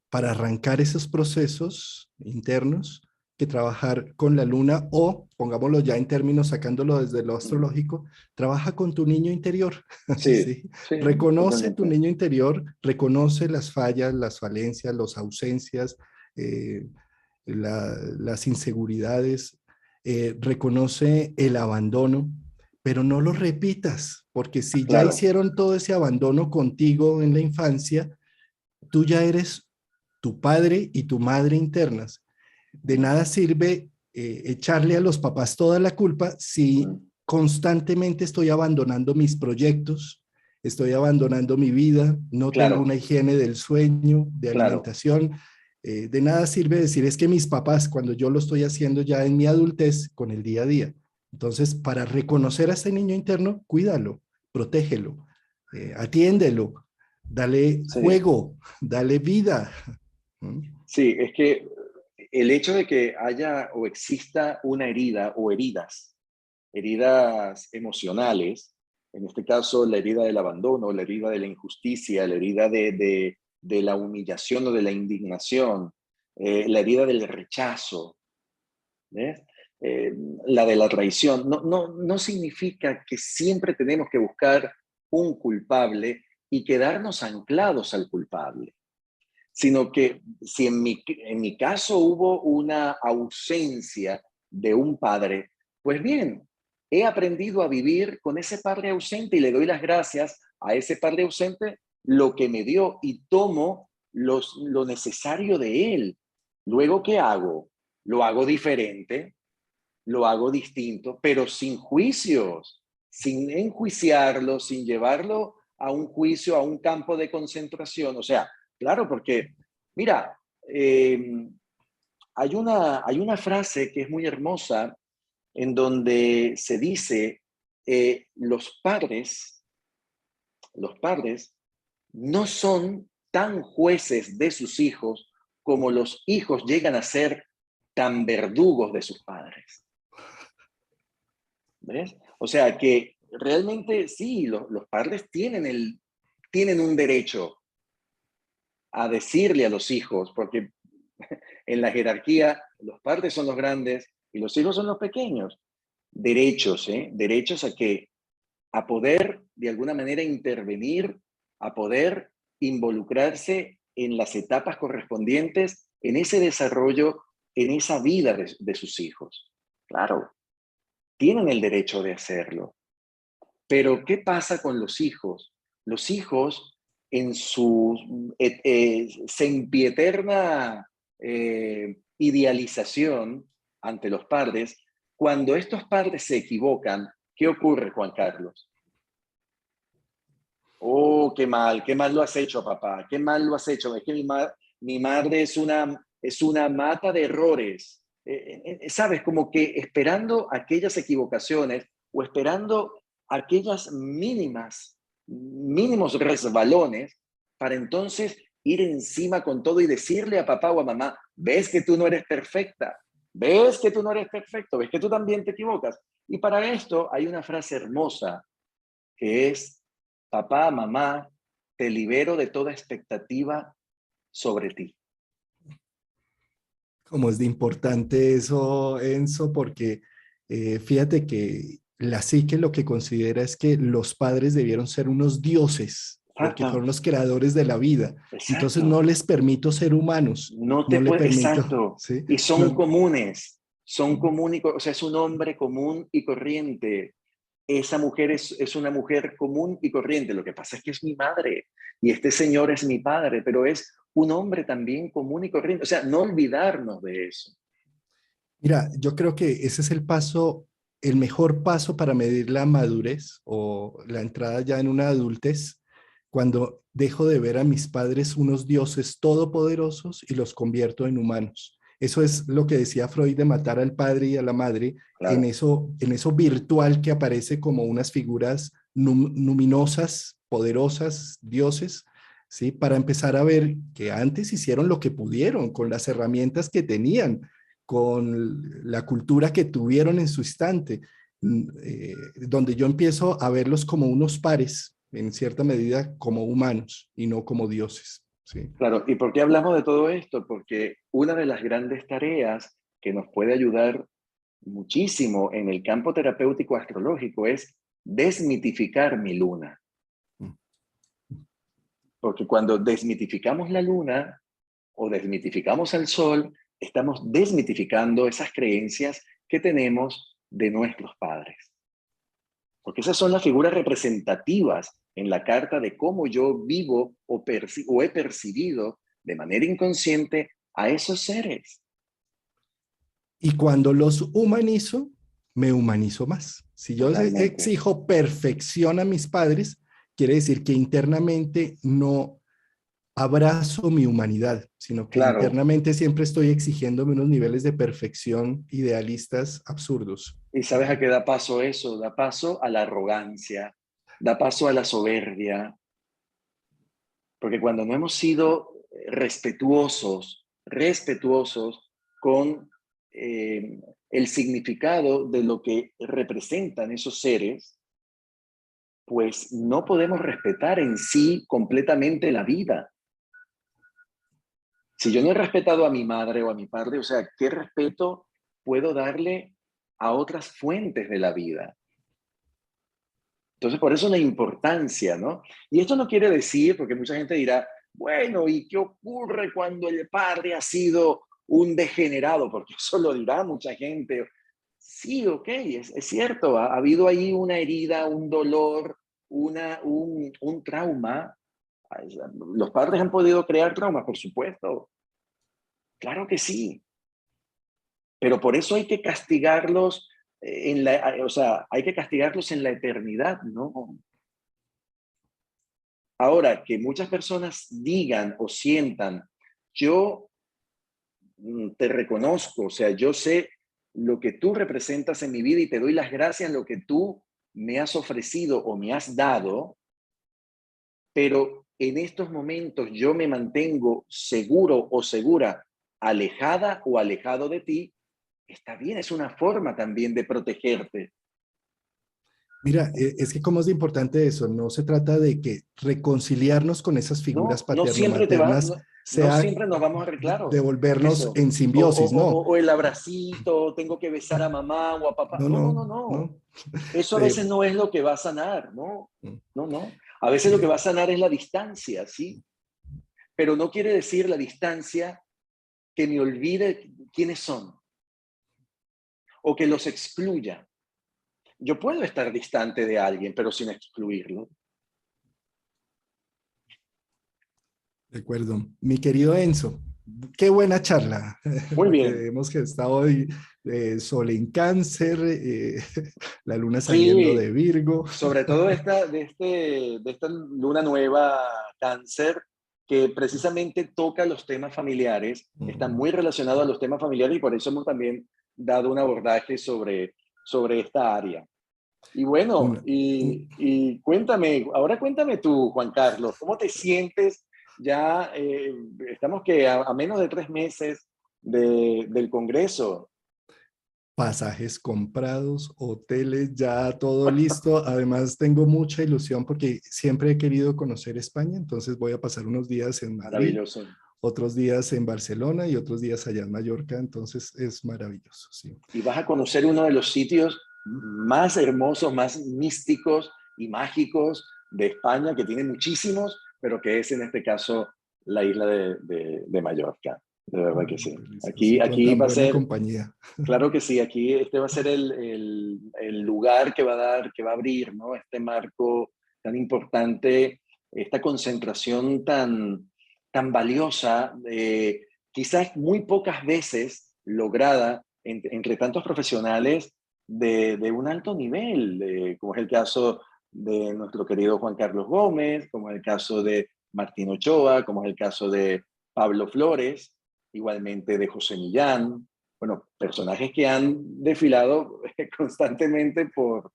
para arrancar esos procesos internos que trabajar con la luna o, pongámoslo ya en términos, sacándolo desde lo astrológico, trabaja con tu niño interior. Sí, ¿Sí? sí, Reconoce tu totalmente. niño interior, reconoce las fallas, las falencias, las ausencias, eh, las inseguridades, reconoce el abandono, pero no lo repitas, porque si ya Claro, hicieron todo ese abandono contigo en la infancia, tú ya eres tu padre y tu madre internas. De nada sirve echarle a los papás toda la culpa si constantemente estoy abandonando mis proyectos, estoy abandonando mi vida, no tengo una claro, higiene del sueño, de claro. alimentación. De nada sirve decir es que mis papás, cuando yo lo estoy haciendo ya en mi adultez, con el día a día. Entonces, para reconocer a ese niño interno, cuídalo, protégelo, atiéndelo, dale Sí. juego, dale vida. ¿Mm? Sí, es que el hecho de que haya o exista una herida o heridas emocionales, en este caso la herida del abandono, la herida de la injusticia, la herida de la humillación o de la indignación, la herida del rechazo, ¿ves? Eh, la de la traición, no significa que siempre tenemos que buscar un culpable y quedarnos anclados al culpable, sino que si en mi caso hubo una ausencia de un padre, pues bien, he aprendido a vivir con ese padre ausente y le doy las gracias a ese padre ausente lo que me dio y tomo lo necesario de él. Luego, ¿qué hago? Lo hago diferente, lo hago distinto, pero sin juicios, sin enjuiciarlo, sin llevarlo a un juicio, a un campo de concentración. O sea, claro, porque, mira, hay una frase que es muy hermosa en donde se dice, los padres no son tan jueces de sus hijos como los hijos llegan a ser tan verdugos de sus padres. ¿Ves? O sea que realmente sí, los padres tienen un derecho a decirle a los hijos, porque en la jerarquía los padres son los grandes y los hijos son los pequeños. Derechos, ¿eh? Derechos a que a poder de alguna manera intervenir, a poder involucrarse en las etapas correspondientes, en ese desarrollo, en esa vida de sus hijos. Claro, tienen el derecho de hacerlo. Pero, ¿qué pasa con los hijos? Los hijos, en su sempieterna idealización ante los padres, cuando estos padres se equivocan, ¿qué ocurre, Juan Carlos? Oh, qué mal lo has hecho, papá, qué mal lo has hecho. Es que mi madre es una mata de errores. ¿Sabes? Como que esperando aquellas equivocaciones o esperando aquellas mínimos resbalones para entonces ir encima con todo y decirle a papá o a mamá, ves que tú no eres perfecta, ves que tú no eres perfecto, ves que tú también te equivocas. Y para esto hay una frase hermosa que es, papá, mamá, te libero de toda expectativa sobre ti. Como es de importante eso, Enzo, porque fíjate que la psique lo que considera es que los padres debieron ser unos dioses, porque Exacto, fueron los creadores de la vida. Entonces no exacto. les permito ser humanos, No te no le puede, permito, exacto. ¿sí? Y son No, comunes, son comunes, o sea, es un hombre común y corriente. Esa mujer es una mujer común y corriente. Lo que pasa es que es mi madre y este señor es mi padre, pero es un hombre también común y corriente. O sea, no olvidarnos de eso. mira, yo creo que ese es el paso, el mejor paso para medir la madurez o la entrada ya en una adultez, cuando dejo de ver a mis padres unos dioses todopoderosos y los convierto en humanos. Eso es lo que decía Freud de matar al padre y a la madre Claro. en eso virtual que aparece como unas figuras luminosas, poderosas, dioses, ¿sí? Para empezar a ver que antes hicieron lo que pudieron con las herramientas que tenían, con la cultura que tuvieron en su instante, donde yo empiezo a verlos como unos pares, en cierta medida como humanos y no como dioses. ¿Sí? Claro, ¿y por qué hablamos de todo esto? Porque una de las grandes tareas que nos puede ayudar muchísimo en el campo terapéutico astrológico es desmitificar mi luna. Porque cuando desmitificamos la luna o desmitificamos al sol, estamos desmitificando esas creencias que tenemos de nuestros padres. Porque esas son las figuras representativas en la carta de cómo yo vivo o he percibido de manera inconsciente a esos seres. Y cuando los humanizo, me humanizo más. Si yo Totalmente. exijo perfección a mis padres, quiere decir que internamente no abrazo mi humanidad, sino que Claro. internamente siempre estoy exigiéndome unos niveles de perfección idealistas absurdos. ¿Y sabes a qué da paso eso? Da paso a la arrogancia, da paso a la soberbia, porque cuando no hemos sido respetuosos con el significado de lo que representan esos seres, pues no podemos respetar en sí completamente la vida. Si yo no he respetado a mi madre o a mi padre, o sea, ¿qué respeto puedo darle a otras fuentes de la vida? Entonces, por eso la importancia, ¿no? Y esto no quiere decir, porque mucha gente dirá, bueno, ¿y qué ocurre cuando el padre ha sido un degenerado? Porque eso lo dirá mucha gente. Sí, ok, es cierto, ha habido ahí una herida, un dolor, un trauma, ¿Los padres han podido crear traumas? Por supuesto. Claro que sí. Pero por eso hay que castigarlos o sea, hay que castigarlos en la eternidad, ¿no? Ahora, que muchas personas digan o sientan, yo te reconozco, o sea, yo sé lo que tú representas en mi vida y te doy las gracias en lo que tú me has ofrecido o me has dado, pero en estos momentos yo me mantengo seguro o segura, alejada o alejado de ti, está bien, es una forma también de protegerte. Mira, es que como es importante eso, no se trata de que reconciliarnos con esas figuras No siempre te va, paterno-maternas no sea siempre nos vamos a claro, devolvernos eso. en simbiosis, no, O el abracito, tengo que besar a mamá o a papá. no, No, no, no, no, no. no. Eso a Eh, veces no es lo que va a sanar, ¿no? No, no. A veces lo que eh, va a sanar es la distancia, ¿sí? Pero no quiere decir la distancia que me olvide quiénes son o que los excluya. Yo puedo estar distante de alguien, pero sin excluirlo. de acuerdo. Mi querido Enzo, qué buena charla Muy la que bien. hemos estado hoy. Sol en Cáncer, la luna saliendo de Sí, Virgo. sobre todo de esta luna nueva cáncer, que precisamente toca los temas familiares, está muy relacionado a los temas familiares y por eso hemos también dado un abordaje sobre esta área. Y bueno, Una- y cuéntame, ahora cuéntame tú, Juan Carlos, ¿cómo te sientes? Ya estamos que a menos de 3 meses del Congreso. Pasajes comprados, hoteles, ya todo listo. Además, tengo mucha ilusión porque siempre he querido conocer España, entonces voy a pasar unos días en Madrid, Maravilloso. otros días en Barcelona y otros días allá en Mallorca, entonces es maravilloso, sí. Y vas a conocer uno de los sitios más hermosos, más místicos y mágicos de España, que tiene muchísimos, pero que es en este caso la isla de Mallorca. De verdad que sí. Delicioso y con Aquí tan va a buena ser, compañía. claro que sí, aquí este va a ser el lugar que va a dar, que va a abrir, ¿no? Este marco tan importante, esta concentración tan valiosa, quizás muy pocas veces lograda entre tantos profesionales de un alto nivel, como es el caso de nuestro querido Juan Carlos Gómez, como es el caso de Martín Ochoa, como es el caso de Pablo Flores, igualmente de José Millán, bueno, personajes que han desfilado constantemente por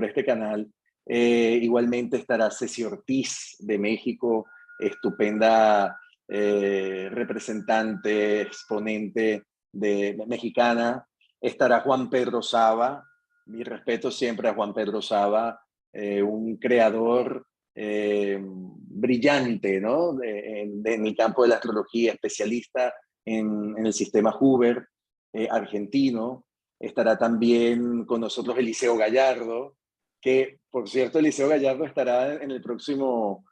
este canal. Igualmente estará Ceci Ortiz de México, estupenda representante, exponente mexicana. Estará Juan Pedro Saba, mi respeto siempre a Juan Pedro Saba, un creador brillante, ¿no? En el campo de la astrología, especialista en el sistema Huber, argentino. Estará también con nosotros Eliseo Gallardo, que por cierto Eliseo Gallardo estará en el próximo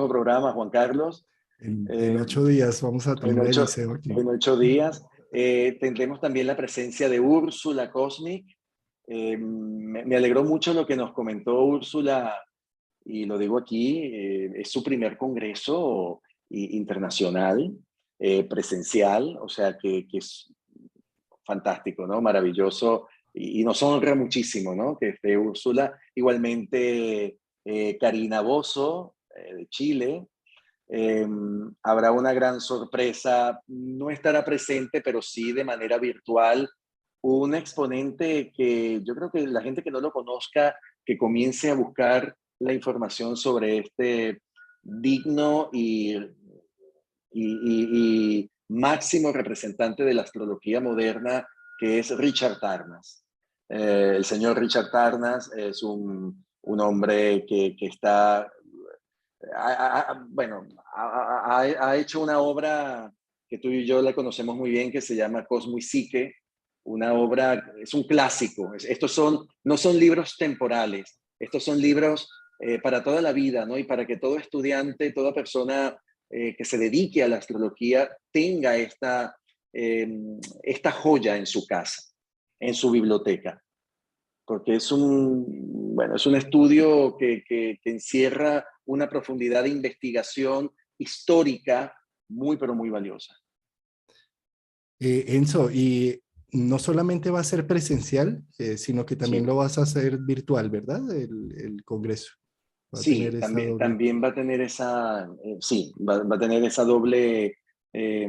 programa, Juan Carlos. En Eh, 8 días vamos a en, tener a ocho, Eliseo aquí. en 8 días. Tendremos también la presencia de Úrsula Cosmic. Me alegró mucho lo que nos comentó Úrsula, y lo digo aquí, es su primer congreso internacional, presencial, o sea que es fantástico, ¿no? Maravilloso, y nos honra muchísimo, ¿no? Que esté Úrsula. Igualmente, Karina Bozo, de Chile. Habrá una gran sorpresa, no estará presente, pero sí de manera virtual, un exponente que yo creo que la gente que no lo conozca, que comience a buscar la información sobre este digno y máximo representante de la astrología moderna, que es Richard Tarnas. El señor Richard Tarnas es un hombre que está bueno, ha hecho una obra que tú y yo la conocemos muy bien, que se llama Cosmo y Psique, una obra, es un clásico. No son libros temporales, estos son libros para toda la vida, ¿no? Y para que todo estudiante, toda persona que se dedique a la astrología tenga esta joya en su casa, en su biblioteca. porque bueno, es un estudio que encierra una profundidad de investigación histórica muy, pero muy valiosa. Enzo, y no solamente va a ser presencial, sino que también Sí, lo vas a hacer virtual, ¿verdad? El congreso va a tener sí, esa también, doble. también va a tener sí, va a tener eh,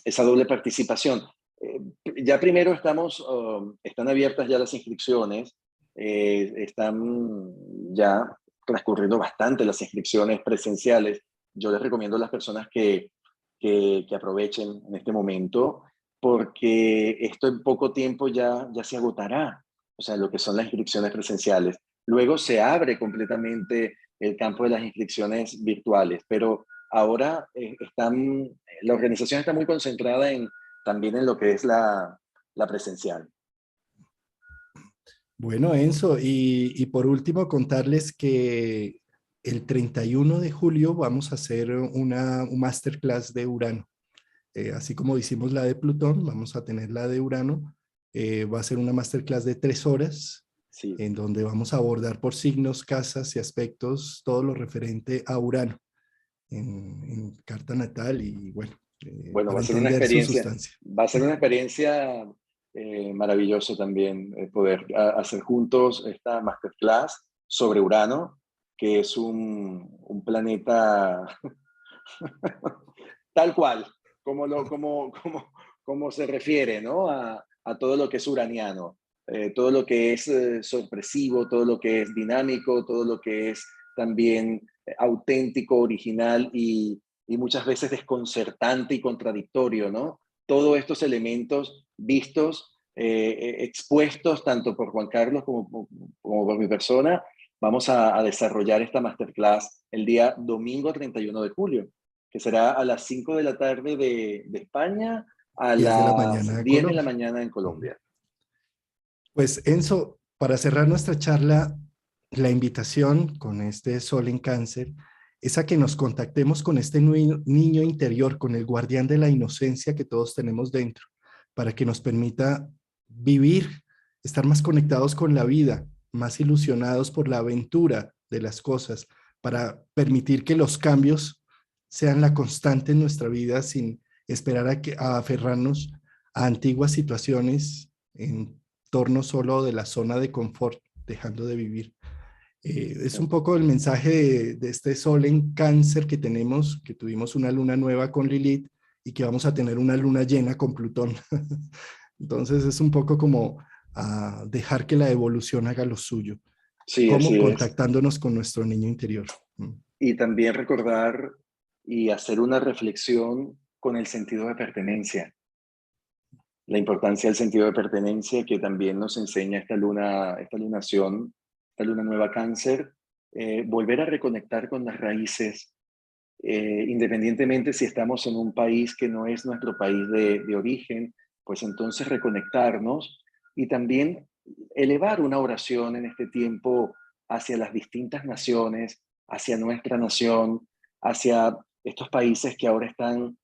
esa doble participación. Eh, ya primero están abiertas ya las inscripciones, están ya transcurriendo bastante las inscripciones presenciales. Yo les recomiendo a las personas que aprovechen en este momento, porque esto en poco tiempo ya se agotará, o sea, lo que son las inscripciones presenciales. Luego se abre completamente el campo de las inscripciones virtuales, pero ahora la organización está muy concentrada también en lo que es la presencial. Bueno, Enzo, y por último contarles que el 31 de julio vamos a hacer un masterclass de Urano. Así como hicimos la de Plutón, vamos a tener la de Urano. Va a ser una masterclass de 3 horas, Sí. en donde vamos a abordar por signos, casas y aspectos todo lo referente a Urano en carta natal y bueno, Bueno, para entender su sustancia. va a ser una experiencia maravillosa también poder hacer juntos esta masterclass sobre Urano, que es un planeta tal cual, como se refiere, ¿no? A todo lo que es uraniano, todo lo que es sorpresivo, todo lo que es dinámico, todo lo que es también auténtico, original y muchas veces desconcertante y contradictorio, ¿no? Todos estos elementos vistos, expuestos tanto por Juan Carlos como por mi persona, vamos a desarrollar esta masterclass el día domingo 31 de julio, que será a las 5 de la tarde de España, a 10 de la las mañana de 10 de la Colombia. mañana en Colombia. Pues Enzo, para cerrar nuestra charla, la invitación con este Sol en Cáncer es a que nos contactemos con este niño interior, con el guardián de la inocencia que todos tenemos dentro, para que nos permita vivir, estar más conectados con la vida, más ilusionados por la aventura de las cosas, para permitir que los cambios sean la constante en nuestra vida sin esperar a aferrarnos a antiguas situaciones en torno solo de la zona de confort, dejando de vivir. Es un poco el mensaje de este sol en cáncer que tenemos, que tuvimos una luna nueva con Lilith y que vamos a tener una luna llena con Plutón. Entonces es un poco como dejar que la evolución haga lo suyo. Sí, ¿Cómo? así es. Contactándonos con nuestro niño interior. Y también recordar y hacer una reflexión con el sentido de pertenencia, la importancia del sentido de pertenencia que también nos enseña esta lunación, esta luna nueva cáncer, volver a reconectar con las raíces, independientemente si estamos en un país que no es nuestro país de origen, pues entonces reconectarnos y también elevar una oración en este tiempo hacia las distintas naciones, hacia nuestra nación, hacia estos países que ahora están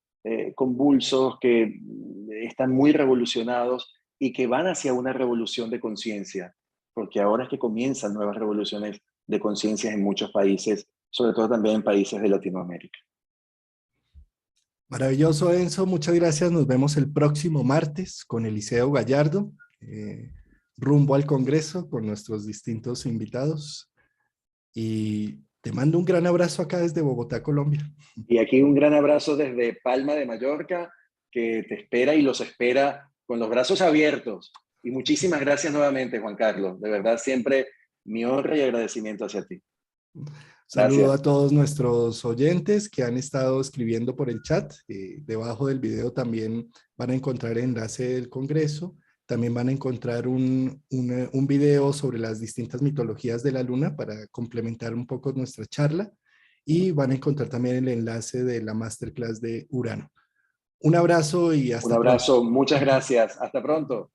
convulsos, que están muy revolucionados y que van hacia una revolución de conciencia, porque ahora es que comienzan nuevas revoluciones de conciencia en muchos países, sobre todo también en países de Latinoamérica. Maravilloso, Enzo. Muchas gracias. Nos vemos el próximo martes con Eliseo Gallardo, rumbo al Congreso con nuestros distintos invitados. Y te mando un gran abrazo acá desde Bogotá, Colombia. Y aquí un gran abrazo desde Palma de Mallorca, que te espera y los espera con los brazos abiertos. Y muchísimas gracias nuevamente, Juan Carlos. De verdad, siempre mi honra y agradecimiento hacia ti. Saludo a Gracias. todos nuestros oyentes que han estado escribiendo por el chat. Debajo del video también van a encontrar el enlace del Congreso. También van a encontrar un video sobre las distintas mitologías de la luna para complementar un poco nuestra charla. Y van a encontrar también el enlace de la masterclass de Urano. Un abrazo y Un hasta pronto. abrazo, muchas gracias. Hasta pronto.